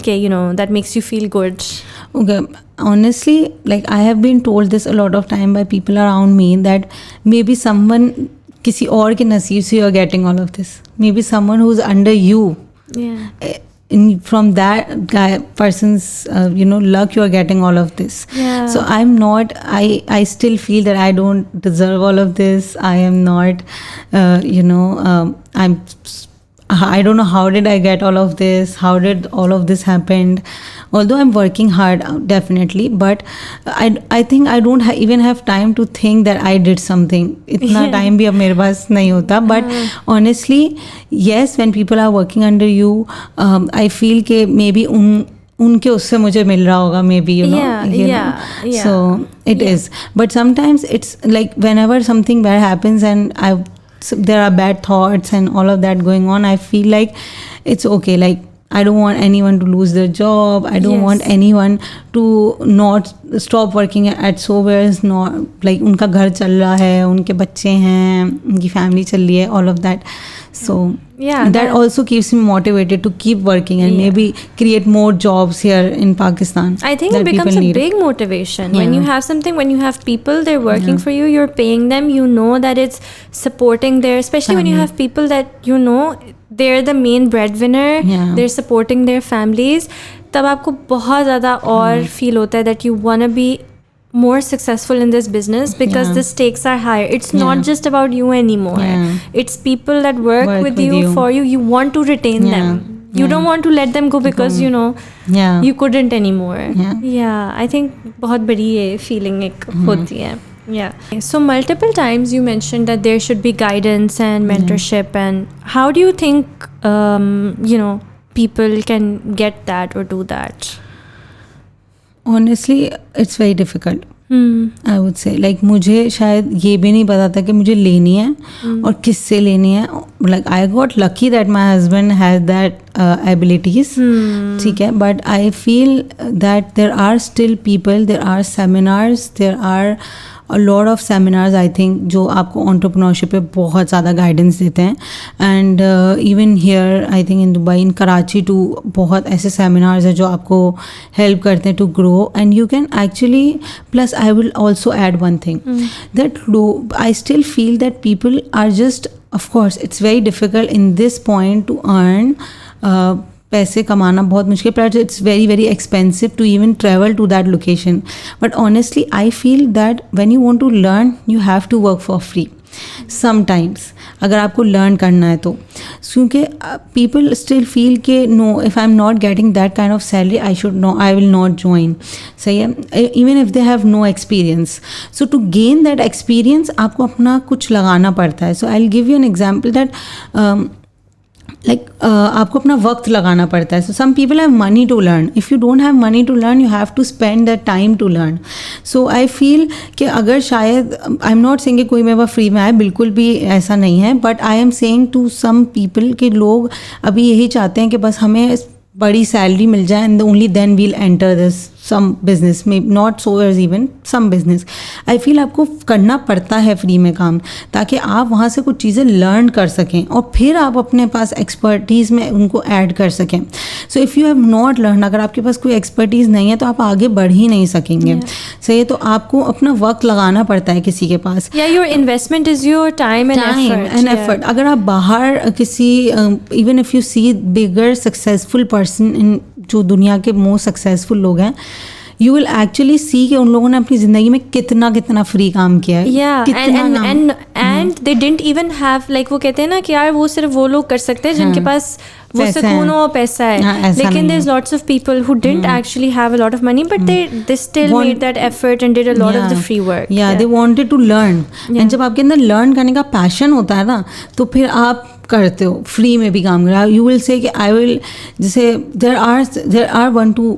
that makes you feel good? Okay, honestly, like I have been told this a lot of time by people around me that maybe someone, किसी और के नसीब से you are getting all of this. Maybe someone who's under you. Yeah. From that guy person's luck, you are getting all of this. Yeah. So I'm not, I still feel that I don't deserve all of this. I am not I don't know how did I get all of this, how did all of this happen. Although I'm working hard, definitely, but I think I don't even have time to think that I did something. Itna time bhi ab mere paas nahi hota. But honestly, yes, when people are working under you, I feel ke maybe उनके उससे मुझे मिल रहा होगा, maybe yeah. So it is. But sometimes it's like whenever something bad happens and there are bad thoughts and all of that going on, I feel like it's okay. Like I don't want anyone to lose their job. I don't want anyone to not stop working at Sowers. Not like उनका घर चल रहा है, उनके बच्चे हैं, उनकी family चल रही है, all of that. So that also keeps me motivated to keep working and maybe create more jobs here in Pakistan. I think it becomes a big motivation when you have something, when you have people, they're working for you, you're paying them, you know that it's supporting their, especially when you have people that they're the main breadwinner, they're supporting their families, तब आपको बहुत ज़्यादा और feel होता है that you want to be more successful in this business because the stakes are higher. It's not just about you anymore. It's people that work with you for you. You want to retain them. You don't want to let them go because you couldn't anymore. I think बहुत बड़ी ये feeling एक होती है. So multiple times you mentioned that there should be guidance and mentorship, and how do you think people can get that or do that? Honestly, it's very difficult. I would say, like मुझे शायद ये भी नहीं पता था कि मुझे लेनी है और किससे लेनी है. Like I got lucky that my husband has that abilities. ठीक है, but I feel that there are still people, there are seminars, there are a lot of seminars I think जो आपको entrepreneurship पे बहुत ज़्यादा guidance देते हैं. And even here I think in Dubai, in Karachi too, बहुत ऐसे seminars हैं जो आपको help करते हैं to grow. And you can actually, plus I will also add one thing, that I still feel that people are just, of course it's very difficult in this point to earn पैसे कमाना बहुत मुश्किल, but it's very very expensive to even travel to that location. But honestly I feel that when you want to learn you have to work for free sometimes, अगर आपको learn करना है तो, क्योंकि people still feel कि no, if I'm not getting that kind of salary I will not join. सही है, even if they have no experience. So to gain that experience आपको अपना कुछ लगाना पड़ता है. So I'll give you an example that आपको अपना वक्त लगाना पड़ता है. So some people have money to learn. If you don't have money to learn, you have to spend that time to learn. So I feel कि अगर शायद, I'm not saying कि कोई मेरे पास फ्री में आए, बिल्कुल भी ऐसा नहीं है, but I am saying to some people कि लोग अभी यही चाहते हैं कि बस हमें बड़ी सैलरी मिल जाए and only then we'll enter this some business, maybe not so as even some business. I feel आपको करना पड़ता है फ्री में काम, ताकि आप वहाँ से कुछ चीज़ें लर्न कर सकें और फिर आप अपने पास एक्सपर्टीज़ में उनको ऐड कर सकें. सो if you have not learn, अगर आपके पास कोई एक्सपर्टीज़ नहीं है तो आप आगे बढ़ ही नहीं सकेंगे. सही है, तो आपको अपना वक्त लगाना पड़ता है किसी के पास. Your investment is your time and effort. अगर आप बाहर किसी even if you see bigger successful person in, जो दुनिया के मोस्ट सक्सेसफुल लोग हैं, यू विल एक्चुअली सी कि उन लोगों ने अपनी ज़िंदगी में कितना कितना फ्री काम किया है. and they didn't even have, like वो कहते हैं ना कि यार वो सिर्फ वो लोग कर सकते हैं जिनके पास वो सुकून और पैसा है. लेकिन there's lots of people who didn't actually have a lot of money, but they still made that effort and did a lot of the free work. They wanted to learn. And जब आपके अंदर learn करने का passion होता है ना, तो फिर आप करते हो, फ्री में भी काम करा. यू विल से कि आई विल, जैसे there are 1-2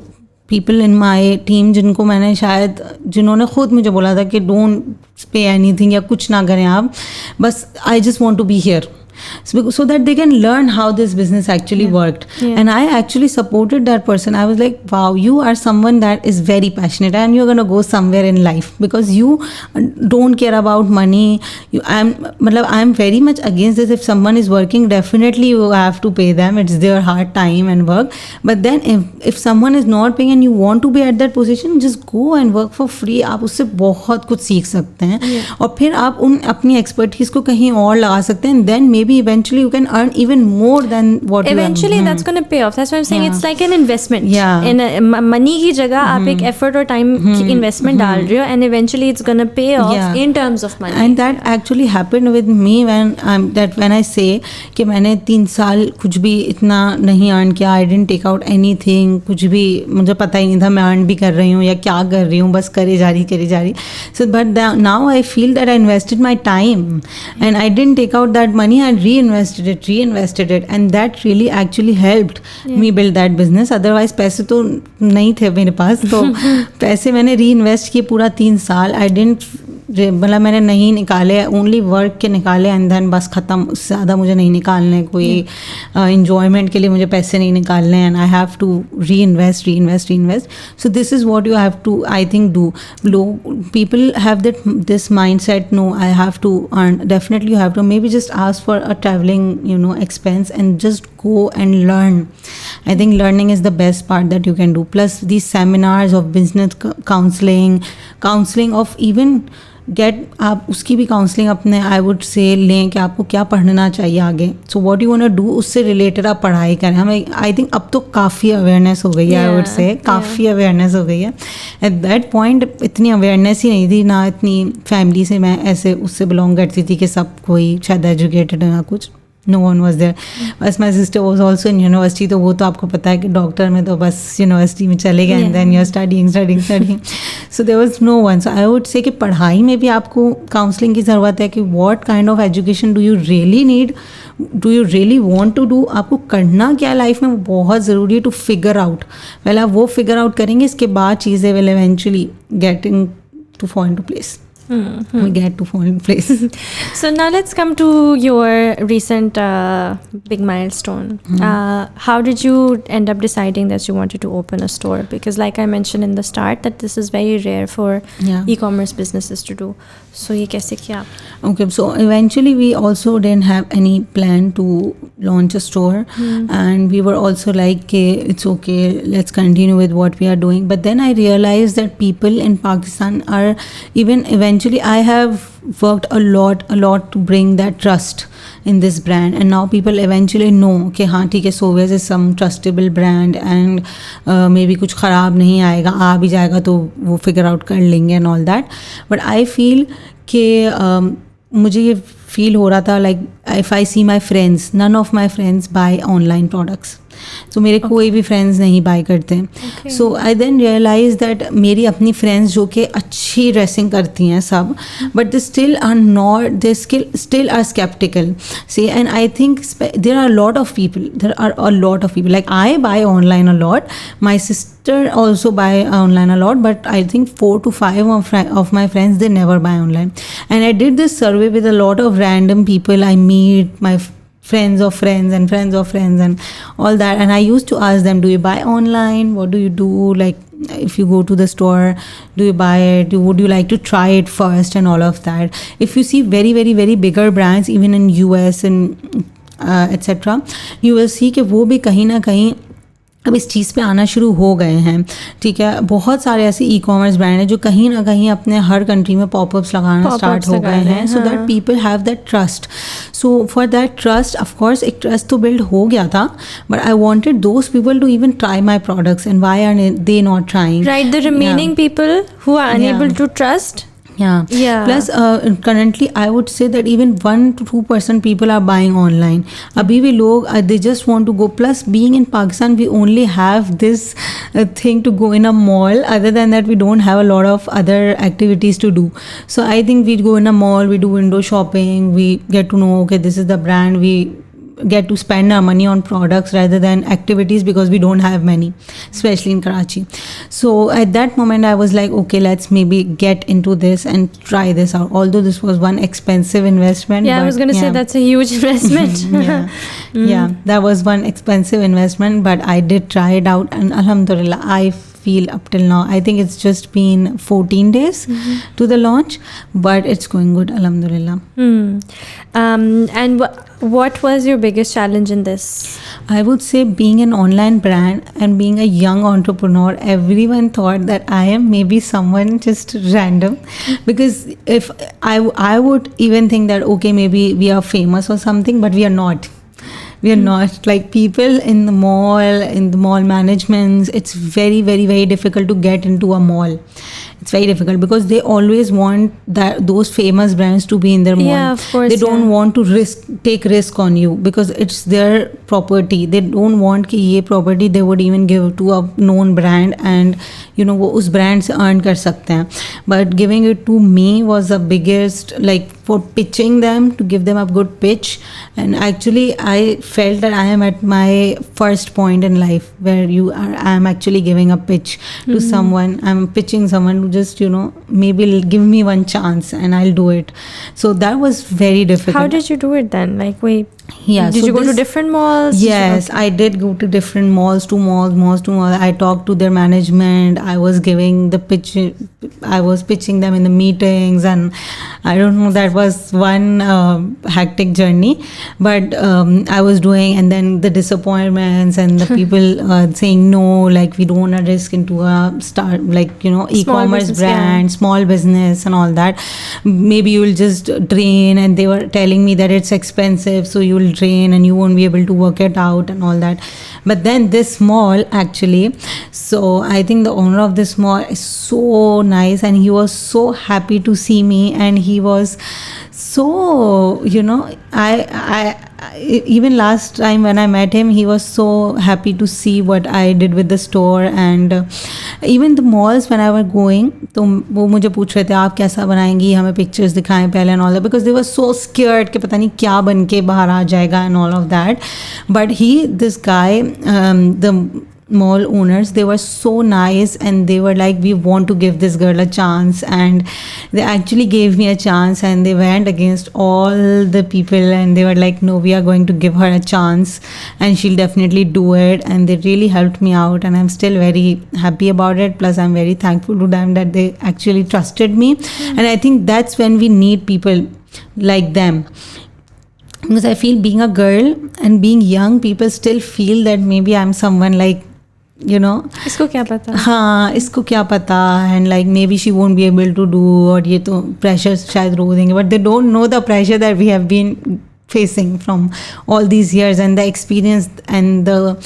people in my team जिनको मैंने शायद, जिन्होंने खुद मुझे बोला था कि डोंट पे एनीथिंग या कुछ ना करें आप, बस I just want to be here. So that they can learn how this business actually worked. And I actually supported that person. I was like, wow, you are someone that is very passionate and you're going to go somewhere in life because you don't care about money. I'm very much against this. If someone is working, definitely you have to pay them. It's their hard time and work. But then if someone is not paying and you want to be at that position, just go and work for free. आप उससे बहुत कुछ सीख सकते हैं और फिर आप अपनी expertise को कहीं और लगा सकते हैं. Then maybe eventually you can earn even more than what eventually that's going to pay off. That's what I'm saying. It's like an investment. In money की जगह आप एक effort और time की investment डाल रहे हो, and eventually it's going to pay off in terms of money. And that actually happened with me when I say कि मैंने 3 साल कुछ भी इतना नहीं earn किया. I didn't take out anything. कुछ भी मुझे पता ही नहीं था मैं earn भी कर रही हूँ या क्या कर रही हूँ, बस करे जा रही. So but now I feel that I invested my time and I didn't take out that money. I reinvested it, and that really actually helped me build that business. Otherwise पैसे तो नहीं थे मेरे पास, तो पैसे मैंने reinvest किए पूरा 3 साल. I didn't, मतलब मैंने नहीं निकाले, ओनली वर्क के निकाले एंड देन बस ख़त्म. उससे ज़्यादा मुझे नहीं निकालने, कोई इन्जॉयमेंट के लिए मुझे पैसे नहीं निकालने. And I have to reinvest. So this is what you have to, I think, do. People have this mindset, no I have to earn. Definitely you have to maybe just ask for a traveling expense and just go and learn. I think learning is the best part that you can do. Plus these seminars of business counseling of even आप उसकी भी counselling अपने, आई would से, लें कि आपको क्या पढ़ना चाहिए आगे. So what you want to do, उससे रिलेटेड आप पढ़ाई करें. हमें आई थिंक अब तो काफ़ी अवेयरनेस हो गई है. आई वुड से काफ़ी अवेयरनेस हो गई है. एट दैट पॉइंट इतनी अवेयरनेस ही नहीं थी ना, इतनी फैमिली से मैं ऐसे उससे बिलोंग करती थी कि सब कोई शायद एजुकेटेड है ना कुछ. No one was there. बस my sister was also in university, तो वो तो आपको पता है कि डॉक्टर में तो बस यूनिवर्सिटी में चले गए and then you're studying. So there was no one. So I would say कि पढ़ाई में भी आपको काउंसलिंग की ज़रूरत है कि what kind of education do you really need, do you really want to do, आपको करना क्या लाइफ में, वो बहुत ज़रूरी है. टू फिगर आउट, पहले आप वो फिगर आउट करेंगे, इसके बाद चीज़ें will eventually getting to fall into place. We get to fall in place. So now let's come to your recent big milestone. How did you end up deciding that you wanted to open a store? Because like I mentioned in the start that this is very rare for e-commerce businesses to do. So ये कैसे किया? Okay, so eventually we also didn't have any plan to launch a store, and we were also like, it's okay, let's continue with what we are doing. But then I realized that people in Pakistan are eventually I have worked a lot to bring that trust in this brand, and now people eventually know कि हाँ ठीक है, Sovias is some trustable brand and maybe कुछ ख़राब नहीं आएगा, आ भी जाएगा तो वो figure out कर लेंगे and all that. But I feel कि मुझे ये फील हो रहा था like if I see my friends, none of my friends buy online products. So मेरे कोई भी फ्रेंड्स नहीं बाय करते हैं. सो आई देन रियलाइज दैट मेरी अपनी फ्रेंड्स जो कि अच्छी ड्रेसिंग करती हैं सब, but they still are not, they still are sceptical से. And I think there are lot of people like I buy online a lot, my sister also buy online a lot, but I think 4 to 5 of my friends, they never buy online. And I did this survey with a lot of random people I meet, my friends of friends and friends of friends and all that, and I used to ask them, do you buy online, what do you do, like if you go to the store, do you buy it, would you like to try it first, and all of that. If you see very very very bigger brands even in US and etc., you will see कि वो भी कहीं ना कहीं अब इस चीज़ पे आना शुरू हो गए हैं. ठीक है, बहुत सारे ऐसे ई कॉमर्स ब्रांड हैं जो कहीं ना कहीं अपने हर कंट्री में पॉपअप्स लगाना स्टार्ट हो गए हैं, so that people have that trust. So for that trust, of course एक ट्रस्ट तो बिल्ड हो गया था, but I wanted those people to even try my products, and why are they not trying. Right, the remaining people who are unable to trust. Yeah. Plus, currently, I would say that even 1 to 2% people are buying online. Abhi bhi log, they just want to go. Plus, being in Pakistan, we only have this thing to go in a mall. Other than that, we don't have a lot of other activities to do. So I think we go in a mall, we do window shopping, we get to know, okay, this is the brand, we get to spend our money on products rather than activities, because we don't have many, especially in Karachi. So at that moment I was like, okay, let's maybe get into this and try this out, although this was one expensive investment. I was going to say that's a huge investment. Yeah, that was one expensive investment, but I did try it out, and alhamdulillah, I feel up till now, I think it's just been 14 days to the launch, but it's going good, alhamdulillah. And what was your biggest challenge in this? I would say being an online brand and being a young entrepreneur, everyone thought that I am maybe someone just random, because if I would even think that, okay, maybe we are famous or something, but we are not. We are not. Like, people in the mall managements, it's very very very difficult to get into a mall. It's very difficult because they always want those famous brands to be in their mall. Yeah, of course. They don't want to take risk on you because it's their property. They don't want कि ये property they would even give to a known brand, and वो उस brand से earn कर सकते हैं. But giving it to me was the biggest, like, for pitching them, to give them a good pitch. And actually I felt that I am at my first point in life where I am actually giving a pitch to someone. I'm pitching someone to just maybe give me one chance and I'll do it. So that was very difficult. How did you do it then? Like, wait, yeah, did you go to different malls? Yes, I did go to different malls. I talked to their management. I was giving the pitch. I was pitching them in the meetings, and I don't know, that was one hectic journey. But I was doing, and then the disappointments and the people saying no, like, we don't want to risk into a start, like, e-commerce brand, small business and all that. Maybe you will just drain, and they were telling me that it's expensive, so you will drain and you won't be able to work it out and all that. But then this mall, actually, so I think the owner of this mall is so nice, and he was so happy to see me, and he was so, I even last time when I met him, he was so happy to see what I did with the store. And even the malls when I was going, तो वो मुझे पूछ रहे थे आप कैसा बनाएंगी, हमें पिक्चर्स दिखाएं पहले and all that, because they were so scared कि पता नहीं क्या बन के बाहर आ जाएगा and all of that. But this guy, the mall owners, they were so nice, and they were like, we want to give this girl a chance, and they actually gave me a chance, and they went against all the people, and they were like, no, we are going to give her a chance and she'll definitely do it. And they really helped me out, and I'm still very happy about it. Plus, I'm very thankful to them that they actually trusted me. And I think that's when we need people like them, because I feel being a girl and being young, people still feel that maybe I'm someone like, इसको क्या पता, हाँ, इसको क्या पता, and like maybe she won't be able to do, और ये तो pressure शायद रो देंगे. But they don't know the pressure that we have been facing from all these years, and the experience and the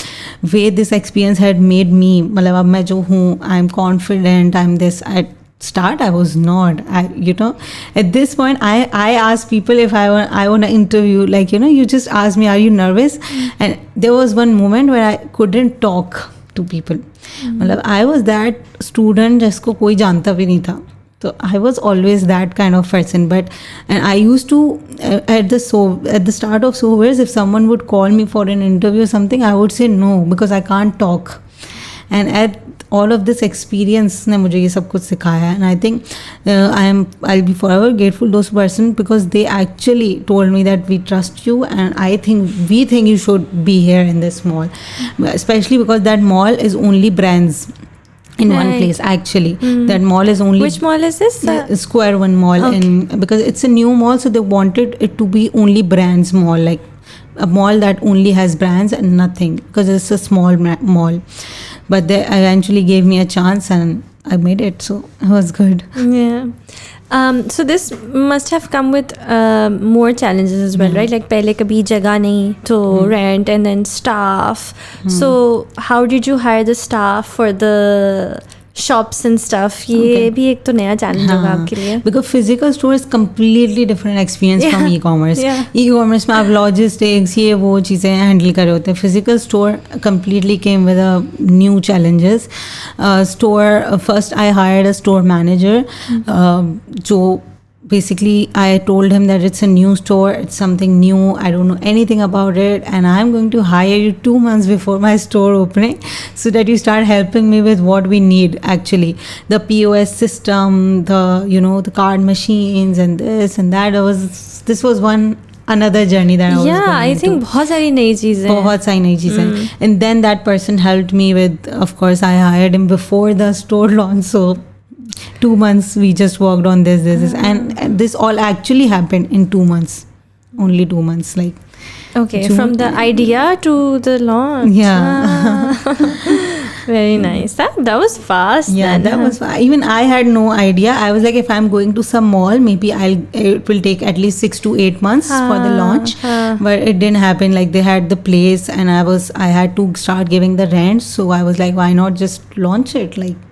way this experience had made me. मतलब अब मैं जो हूँ, I'm confident, I'm this. At start I was not. At this point I ask people if I want to interview, like, you just ask me, are you nervous? And there was one moment where I couldn't talk to people. मतलब I was that student जिसको कोई जानता भी नहीं था. So I was always that kind of person. And I used to at the start of Sohawares, if someone would call me for an interview or something, I would say no, because I can't talk. And at all of this experience ने मुझे ये सब कुछ सिखाया है. And I think I'll be forever grateful to those person, because they actually told me that we trust you, and we think you should be here in this mall, especially because that mall is only brands. in one Right. place actually. That mall is only Which mall is this? Square One Mall, because it's a new mall, so they wanted it to be only brands mall, like a mall that only has brands and nothing, because it's a small mall. But they eventually gave me a chance and I made it, so it was good. Yeah. So this must have come with more challenges as well, right? Like पहले कभी जगह नहीं, तो rent and then staff. So how did you hire the staff for the shops and stuff? ये भी एक तो नया challenge होगा आपके लिए. Because physical store is completely different experience from e-commerce. Yeah. E-commerce में आप logistics ये वो चीज़ें handle कर रहे होते हैं. Physical store completely came with a new challenges. First I hired a store manager. जो basically I told him that it's a new store, it's something new, I don't know anything about it, and I'm going to hire you 2 months before my store opening so that you start helping me with what we need actually. The POS system, the card machines and this and that. This was another journey that I was going I think into. बहुत सारी नई चीज़ें. बहुत सारी नई चीज़ें. And then that person helped me with, of course I hired him before the store launch, so 2 months we just worked on this and this all actually happened in 2 months, only 2 months, like Okay, June. from the idea to the launch. Yeah. Very nice. That was fast. Yeah, then, that was even I had no idea. I was like, if I'm going to some mall, maybe it will take at least 6 to 8 months for the launch. But it didn't happen. Like they had the place and I had to start giving the rent. So I was like, why not just launch it? Like,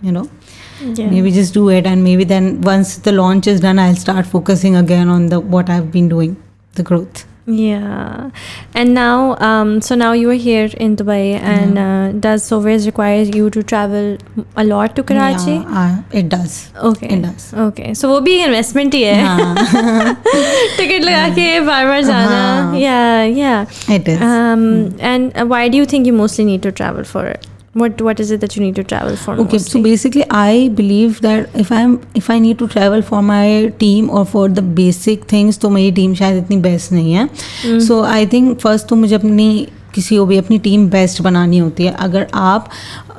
Yeah. maybe just do it, and maybe then once the launch is done, I'll start focusing again on what I've been doing, the growth. Yeah. And now, so now you are here in Dubai, and does Sovereigns require you to travel a lot to Karachi? Yeah, it does. Okay. It does. Okay. So वो भी investment ही है. Ticket लगा के बार-बार जाना. Yeah. It is. And why do you think you mostly need to travel for it? What is it that you need to travel for? Okay, mostly? so basically I believe that if I need to travel for my team or for the basic things, तो मेरी team शायद इतनी best नहीं है. So I think first तो मुझे अपनी किसी को भी अपनी टीम बेस्ट बनानी होती है. अगर आप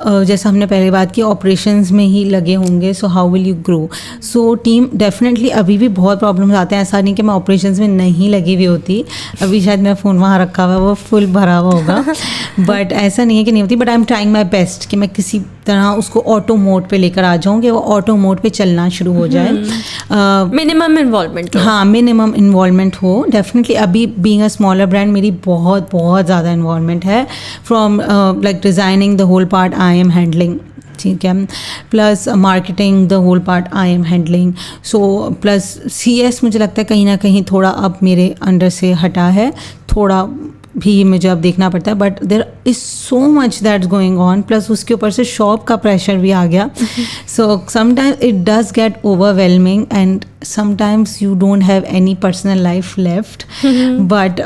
जैसा हमने पहले बात की ऑपरेशंस में ही लगे होंगे, सो how will you grow. So team definitely अभी भी बहुत प्रॉब्लम्स आते हैं. ऐसा नहीं कि मैं ऑपरेशंस में नहीं लगी हुई होती. अभी शायद मेरा फ़ोन वहाँ रखा हुआ है, वो फुल भरा हुआ होगा. बट ऐसा नहीं है कि नहीं होती. But I am trying my best कि मैं किसी तरह उसको ऑटो मोड पे लेकर आ जाऊँ कि वो ऑटो मोड पे चलना शुरू हो जाए. Minimum involvement. हाँ, मिनिमम इन्वॉल्वमेंट हो. डेफिनेटली अभी बीइंग अ स्मॉलर ब्रांड मेरी बहुत बहुत ज़्यादा इन्वॉल्वमेंट है. From like designing the whole part I am handling. ठीक है. Plus marketing the whole part I am handling. So plus CS मुझे लगता है कहीं ना कहीं थोड़ा अब मेरे अंडर से हटा है. थोड़ा भी मुझे अब देखना पड़ता है. But there is so much that's going on. Plus उसके ऊपर से शॉप का प्रेशर भी आ गया. So sometimes it does get overwhelming and sometimes you don't have any personal life left. But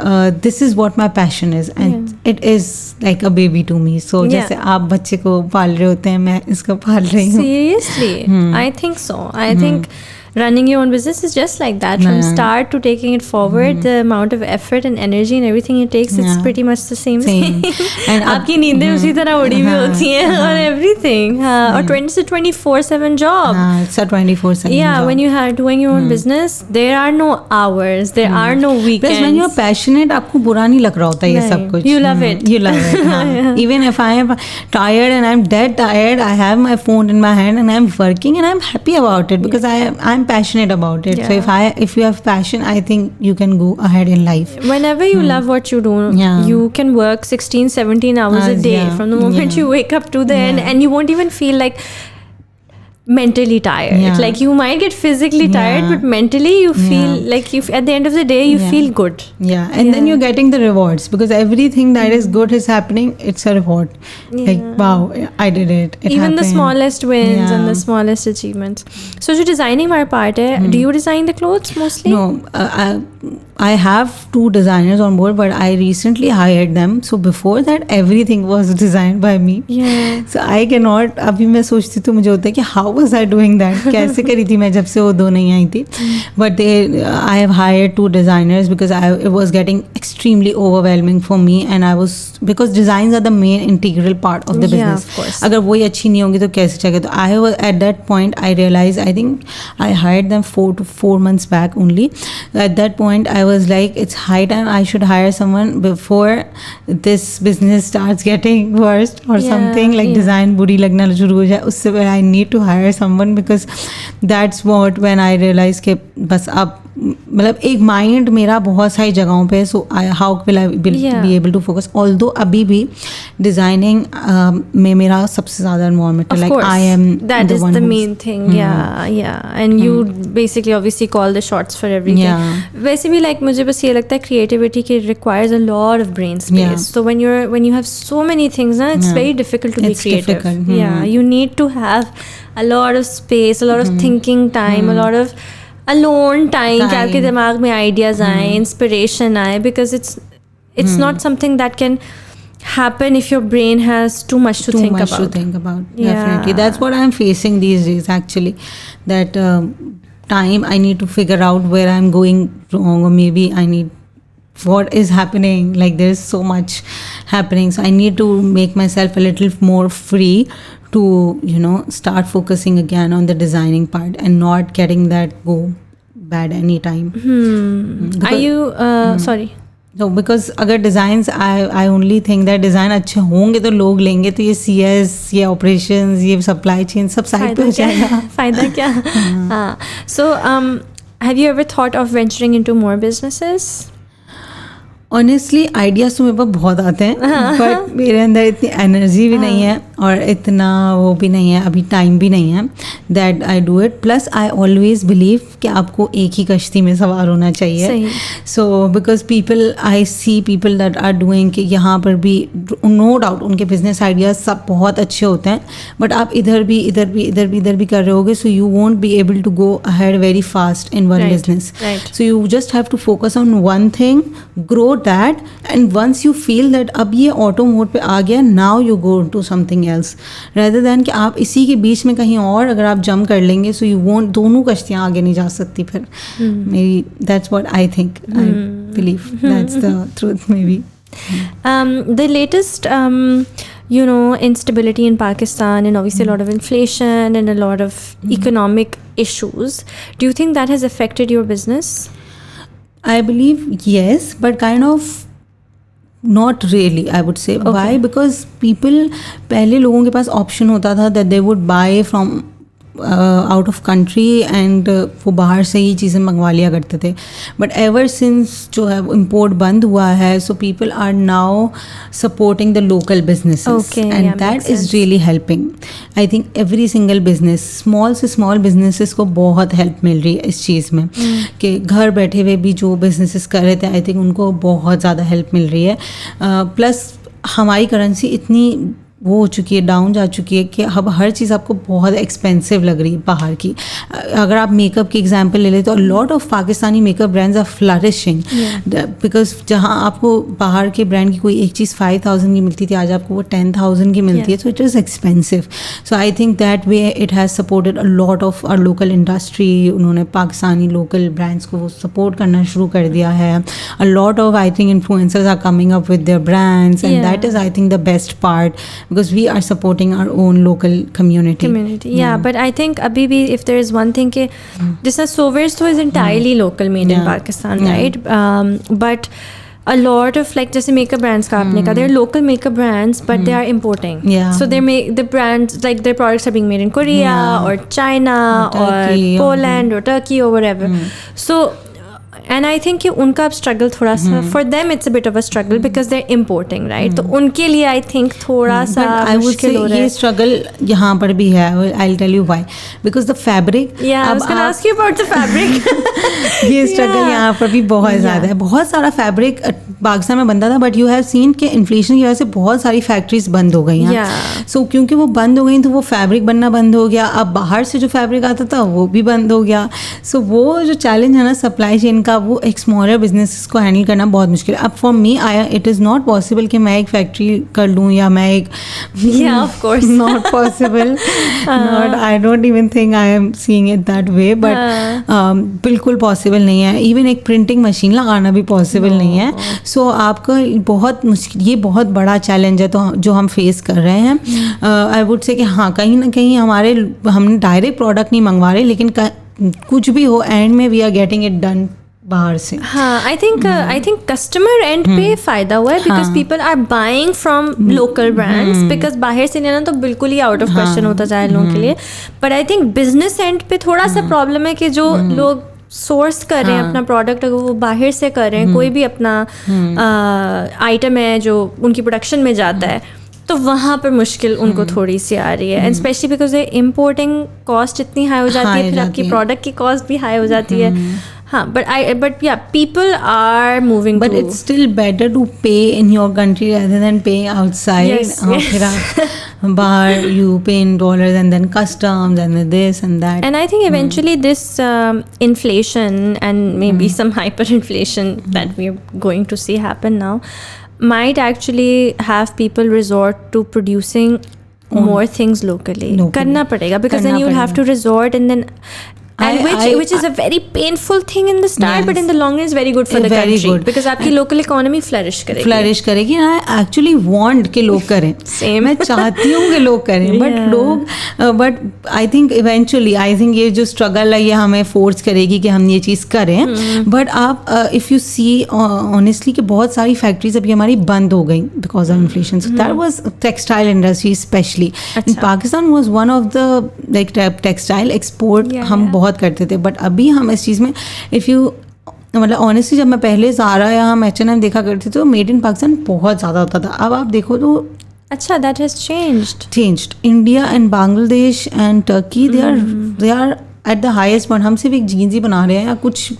this is what my passion is, and it is like a baby to me. So जैसे आप बच्चे को पाल रहे होते हैं, मैं इसको पाल रही हूँ. Seriously, I think so. I think running your own business is just like that. From start to taking it forward, the amount of effort and energy and everything it takes, it's pretty much the same thing. And आपकी नींदें उसी तरह उड़ी हुई होती हैं और everything. और 20 to 24/7 job. It's a 24/7 Yeah, job. when you are doing your own business, there are no hours, there are no weekends. Plus when you're passionate, आपको बुरा नहीं लग रहा होता ये सब कुछ. You love it. You love it. हाँ. Even if I am tired and I'm dead tired, I have my phone in my hand and I'm working and I'm happy about it because I'm passionate about it. So if you have passion, I think you can go ahead in life. Whenever you love what you do, you can work 16-17 hours a day from the moment you wake up to the end, and you won't even feel like mentally tired. Like you might get physically tired, but mentally you feel like at the end of the day you feel good. And then you're getting the rewards because everything that is good is happening. It's a reward. Like wow, I did it. It Even happened. the smallest wins and the smallest achievements. So जो designing वाला part है, do you design the clothes mostly? No, I have 2 designers on board, but I recently hired them. So before that, everything was designed by me. Yeah. So I cannot. अभी मैं सोचती तो मुझे होता है कि how was I doing that? कैसे करी थी मैं जब से वो 2 नहीं आई थी? But I have hired 2 designers because it was getting extremely overwhelming for me, and because designs are the main integral part of the Yeah, business. of course. अगर वही अच्छी नहीं होंगी तो कैसे चलेगा? तो I was at that point I realized, I think I hired them 4 months back only. At that point I was like, it's high time I should hire someone before this business starts getting worse or Yeah, something, like yeah. design बुरी लगना शुरू हो जाए, उससे पहले I need to hire someone, because that's what when I realized कि बस अब मतलब एक माइंड मेरा बहुत सारी जगहों पे, so how will I Yeah. Be able to focus. Although अभी भी डिजाइनिंग में मेरा सबसे ज़्यादा इन्वॉल्वमेंट है. Of like course, I am that is the main thing. Yeah, and you basically obviously call the shots for everything. Yeah. वैसे भी like मुझे बस ये लगता है creativity के requires a lot of brain space. Yeah. So when you have so many things, na, it's Yeah. very difficult to It's be creative. difficult. Yeah, you need to have a lot of space, a lot of thinking time, a lot of alone time कि आपके दिमाग में ideas आए, inspiration आए, because it's not something that can happen if your brain has too much to think about. to think about. Yeah. Definitely, that's what I'm facing these days actually, that time I need to figure out where I'm going wrong, or maybe I need what is happening, like there's so much happening, so I need to make myself a little more free to start focusing again on the designing part and not getting that go bad anytime. Are you sorry? So because अगर designs I only think that design अच्छे होंगे तो लोग लेंगे, तो ये CS, ये operations, ये supply chain सब side पे हो जाएगा. फायदा क्या? हाँ. So have you ever thought of venturing into more businesses? Honestly ideas तो मेरे पास बहुत आते हैं, बट मेरे अंदर इतनी एनर्जी भी नहीं है और इतना वो भी नहीं है, अभी टाइम भी नहीं है that I do it. Plus I always believe कि आपको एक ही कश्ती में सवार होना चाहिए. So because people I see people that are doing कि यहाँ पर भी नो डाउट उनके बिजनेस आइडियाज़ सब बहुत अच्छे होते हैं, बट आप इधर भी कर रहे होगे, so you won't be able to go ahead very fast in one business. So you just have to focus on one thing, grow that, and once you feel that अब ये ऑटो मोड पे आ गया, now you go to something else, rather than कि आप इसी के बीच में कहीं और अगर आप जंप कर लेंगे, so you won't, दोनों कश्तियाँ आगे नहीं जा सकती फिर. Maybe that's what I think. I believe that's the truth maybe. The latest instability in Pakistan, and obviously a lot of inflation and a lot of economic issues, do you think that has affected your business? I believe yes, but kind of not really, I would say. Okay. Why? Because people, पहले लोगों के पास option होता था that they would buy from out of country and वो बाहर से ही चीज़ें मंगवा लिया करते थे. बट एवर सिंस जो है इम्पोर्ट बंद हुआ है, so people are now supporting the local businesses, and that is really helping. I think every single business, small से स्मॉल बिजनेसेस को बहुत हेल्प मिल रही है इस चीज़ में कि घर बैठे हुए भी जो बिजनेसेस कर रहे थे, आई थिंक उनको बहुत ज़्यादा हेल्प मिल रही है. प्लस हमारी करेंसी इतनी वो हो चुकी है, डाउन जा चुकी है कि अब हर चीज़ आपको बहुत एक्सपेंसिव लग रही है बाहर की. अगर आप मेकअप की एग्जांपल ले लें तो lot of Pakistani makeup brands are flourishing, because जहाँ आपको बाहर के ब्रांड की कोई एक चीज़ 5,000 की मिलती थी, आज आपको वो 10,000 की मिलती है. So it is expensive. So I think that way it has supported a lot of our local industry. उन्होंने पाकिस्तानी लोकल ब्रांड्स को सपोर्ट करना शुरू कर दिया है. A lot of I think influencers are coming up with their brands, and that is I think the best part, because we are supporting our own local community. Yeah, but I think abhi bhi, if there is one thing ke this Soviets is entirely local made in Pakistan, right? But a lot of like just makeup brands ka aapne ka, they're local makeup brands, but they are importing. So they make the brands, like their products are being made in Korea or China or Poland or Turkey or whatever. So and I think कि उनका अब struggle थोड़ा सा, for them it's a bit of a struggle because they're importing, right? तो उनके लिए I think थोड़ा सा मुश्किल हो रहा है. ये स्ट्रगल यहाँ पर भी है. I'll tell you why. Because the fabric. Yeah, I was going to ask you about the fabric. ये स्ट्रगल यहाँ पर भी बहुत ज़्यादा है. बहुत सारा फैब्रिक पाकिस्तान में बनता था, बट यू हैव सीन कि इन्फ्लेशन की वजह से बहुत सारी फैक्ट्रीज बंद हो गई हैं. सो क्योंकि वो बंद हो गई तो वो फैब्रिक बनना बंद हो गया. अब बाहर से जो फैब्रिक आता था वो भी बंद हो गया. सो वो जो चैलेंज है ना सप्लाई चेन का, का वो एक स्मॉलर बिजनेस को हैंडल करना बहुत मुश्किल है. अब for me it is not possible कि मैं एक फैक्ट्री कर लूँ या मैं एक of course not possible, not, I don't even think I am seeing it that way, but बिल्कुल पॉसिबल नहीं है. इवन एक प्रिंटिंग मशीन लगाना भी पॉसिबल नहीं है. सो आपका बहुत मुश्किल, ये बहुत बड़ा चैलेंज है तो जो हम फेस कर रहे हैं. आई वुड से कि हाँ, कहीं ना कहीं हमने डायरेक्ट प्रोडक्ट नहीं मंगवा रहे, लेकिन कुछ भी हो एंड में we are getting it done बाहर से. हाँ, आई थिंक कस्टमर एंड पे फायदा हुआ है because people are buying from local brands, because बाहर से लेना तो बिल्कुल ही आउट ऑफ क्वेश्चन होता जाए लोगों के लिए. But I think business and पे थोड़ा सा प्रॉब्लम है कि जो लोग सोर्स कर रहे हैं अपना प्रोडक्ट, अगर वो बाहर से कर रहे हैं, कोई भी अपना आइटम है जो उनकी प्रोडक्शन में जाता है, तो वहाँ पर मुश्किल उनको थोड़ी सी आ रही है. And specially because importing cost इतनी हाई हो जाती है, फिर आपकी प्रोडक्ट की कॉस्ट भी हाई हो जाती है. हाँ, but yeah, people are moving. But it's still better to pay in your country rather than paying outside. Yes. फिर आप बाहर you pay in dollars and then customs and then this and that. And I think eventually this inflation and maybe some hyperinflation that we're going to see happen now might actually have people resort to producing more things locally. करना पड़ेगा, because then you'll have to resort and then which is a very painful thing in the start, yes. But in the long run is very good for the country, good. Because आपकी local economy flourish करेगी. I actually want कि लोग करें. Same. मैं चाहती हूँ कि लोग करें, but I think eventually, I think ये जो struggle है ये हमें force करेगी कि हम ये चीज़ करें. But आप if you see honestly कि बहुत सारी factories अभी हमारी बंद हो गई because of inflation. So that was textile industry especially. In Pakistan was one of the like textile export हम बहुत करते थे. बट अभी हम इस चीज़ में इफ़ यू मतलब ऑनेस्टली जब मैं पहले ज़ारा या हम H&M देखा करते थे तो मेड इन पाकिस्तान बहुत ज़्यादा होता था. अब आप देखो तो अच्छा, that has changed. India and Bangladesh and Turkey they are at the highest point. हम सिर्फ एक जीन्स ही बना रहे हैं या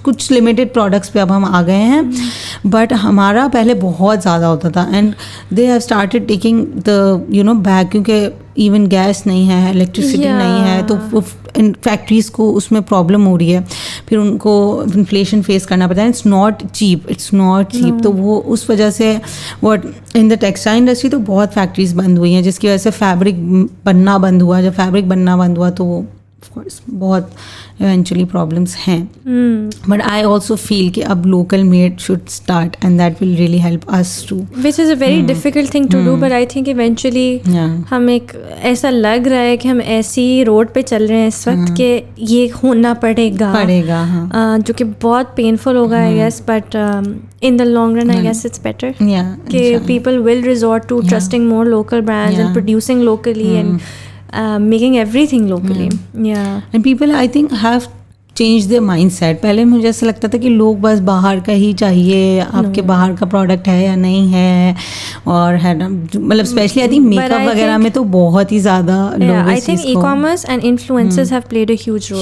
कुछ लिमिटेड प्रोडक्ट्स पे अब हम आ गए हैं. बट हमारा पहले बहुत ज़्यादा होता था and they have started taking the back, क्योंकि इवन गैस नहीं है, इलेक्ट्रिसिटी नहीं है, तो फैक्ट्रीज़ को उसमें प्रॉब्लम हो रही है. फिर उनको इन्फ्लेशन फेस करना पड़ता है. It's not cheap. तो वो उस वजह से इन द टेक्सटाइल इंडस्ट्री तो बहुत फैक्ट्रीज बंद हुई हैं, जिसकी वजह से फैब्रिक बनना बंद हुआ. जब फैब्रिक बनना बंद हुआ तो वो ऑफकोर्स बहुत इवेंचुअली प्रॉब्लम्स हैं. बट आई ऑल्सो फील कि अब local made should start and that will really help us too, which is a very difficult thing to do. But I think eventually हम एक ऐसा लग रहा है कि हम ऐसी रोड पे चल रहे हैं इस वक्त कि ये होना पड़ेगा जो कि बहुत पेनफुल होगा I guess. But in the long run I guess it's better कि people will resort to trusting more local brands and producing locally and making everything locally. And people I think have change their mindset. पहले मुझे ऐसा लगता था कि लोग बस बाहर का ही चाहिए, आपके बाहर का प्रोडक्ट है या नहीं है, और है ना मतलब स्पेशली आई थिंक मेकअप वगैरह में तो बहुत ही ज़्यादा लोग I think ecommerce and influencers have played a huge role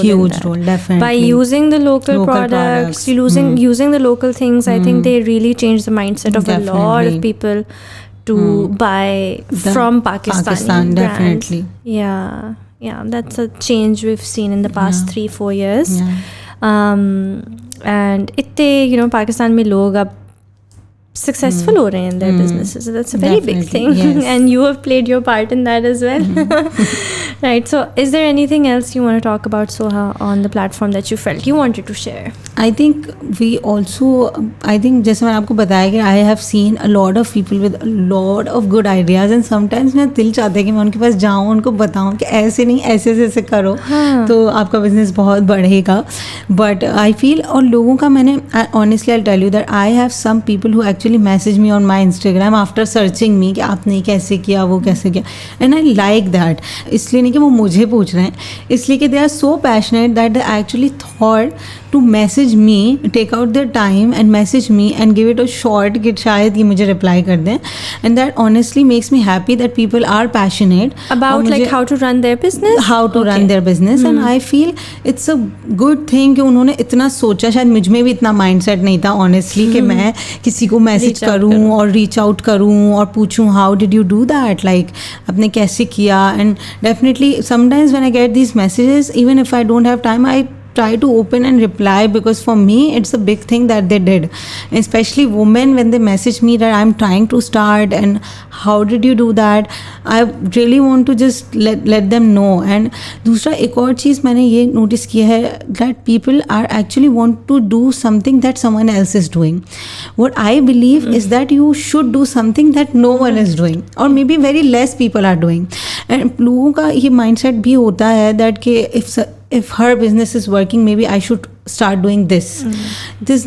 definitely by using the local products, using the local things. I think they really change the mindset of a lot of people to buy from Pakistan definitely. Yeah, that's a change we've seen in the past 3-4 years. And इतने Pakistan में लोग अब successful हो रहे हैं in their businesses. So that's a very big thing. Yes. And you have played your part in that as well. Right. So is there anything else you want to talk about, Soha, on the platform that you felt you wanted to share? I think we also, I think जैसे मैंने आपको बताया कि I have seen a lot of people with a lot of good ideas and sometimes मेरा दिल चाहता है कि मैं उनके पास जाऊँ, उनको बताऊँ कि ऐसे नहीं ऐसे करो तो आपका बिजनेस बहुत बढ़ेगा. But I feel और लोगों का मैंने honestly I'll tell you that I have some people who actually message me on my Instagram after searching me कि आपने कैसे किया, वो कैसे किया, and I like that. इसलिए नहीं कि वो मुझे पूछ रहे हैं, इसलिए कि they are so passionate that they actually thought to message me, take out their time and message me and give it a shot कि शायद ये मुझे reply कर दें. And that honestly makes me happy that people are passionate about like how to run their business, run their business. And I feel it's a good thing कि उन्होंने इतना सोचा. शायद मुझ में भी इतना mindset नहीं था honestly कि मैं किसी को मैसेज करूँ और रीच आउट करूँ और पूछूँ how did you do that, like आपने कैसे किया. And definitely sometimes when I get these messages, even if I don't have time, I try to open and reply, because for me it's a big thing that they did, especially women when they message me that I'm trying to start and how did you do that. I really want to just let them know. And दूसरा एक और चीज़ मैंने ये notice किया है that people are actually want to do something that someone else is doing. What I believe is that you should do something that no one is doing or maybe very less people are doing. And लोगों का ये mindset भी होता है that कि if her business is working, maybe I should start doing this. This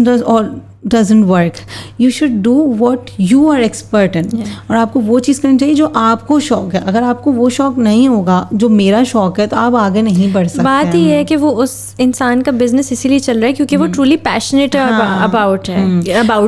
doesn't work. You should do what you are expert in. और आपको वो चीज़ करनी चाहिए जो आपको शौक है. अगर आपको वो शौक नहीं होगा जो मेरा शौक है, तो आप आगे नहीं बढ़ सकते. बात ही है कि वो उस इंसान का बिजनेस इसीलिए चल रहा है क्योंकि वो truly passionate about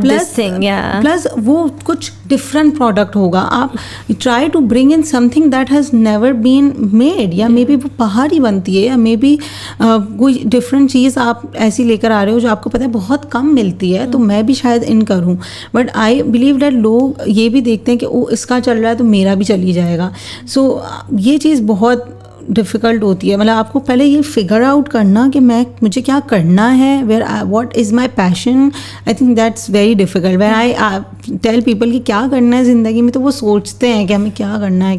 this thing. Plus वो कुछ डिफरेंट प्रोडक्ट होगा. आप try to bring in something that has never been made, या मे बी वो पहाड़ी बनती है, या मे बी कोई डिफरेंट चीज़ आप ऐसी लेकर आ रहे हो जो आपको पता है बहुत कम मिलती है, तो मैं भी शायद इन करूं. बट आई बिलीव डैट लोग ये भी देखते हैं कि वो इसका चल रहा है तो मेरा भी चली जाएगा. सो ये चीज़ बहुत डिफ़िकल्ट होती है. मतलब आपको पहले ये फिगर आउट करना कि मुझे क्या करना है, what is my passion. I think that's very difficult. When I tell people कि क्या करना है ज़िंदगी में, तो वो सोचते हैं कि हमें क्या करना है.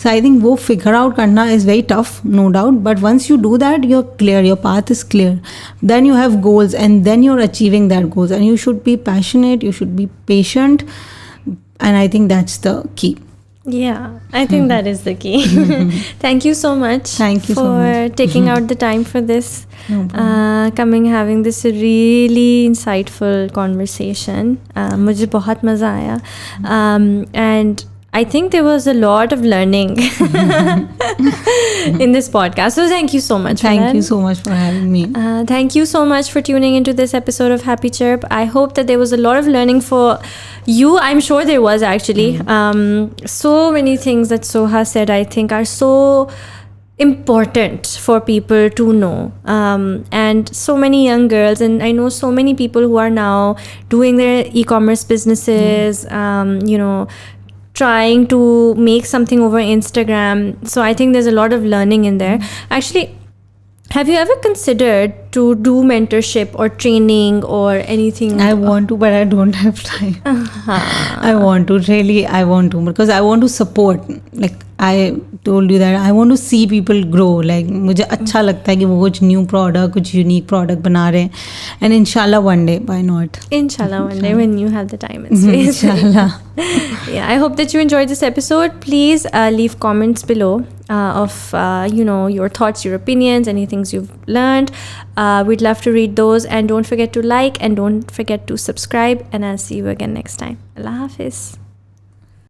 सो आई थिंक वो फिगर आउट करना is very tough, no doubt. But once you do that, you are clear, your path is clear, then you have goals and then you're achieving that goals, and you should be passionate, you should be patient, and I think that's the key. Yeah, I think that is the key. Thank you so much. Thank you for so much. taking out the time for this. No problem. Having this really insightful conversation. मुझे बहुत मज़ा आया. And I think there was a lot of learning in this podcast. So thank you so much for that. Thank you so much for having me. Thank you so much for tuning into this episode of Happy Chirp. I hope that there was a lot of learning for you. I'm sure there was actually. So many things that Soha said, I think, are so important for people to know. And so many young girls, and I know so many people who are now doing their e-commerce businesses, trying to make something over Instagram. So I think there's a lot of learning in there. Actually, have you ever considered to do mentorship or training or anything? I want to, but I don't have time. I want to, because I want to support. Like I told you that I want to see people grow. Like मुझे अच्छा लगता है कि वो कुछ new product, कुछ unique product बना रहे हैं. And inshallah one day, why not? Inshallah one day when you have the time and space. Inshallah. Yeah, I hope that you enjoyed this episode. Please leave comments below of your thoughts, your opinions, any things you've learned. We'd love to read those, and don't forget to like and don't forget to subscribe, and I'll see you again next time. Allah Hafiz.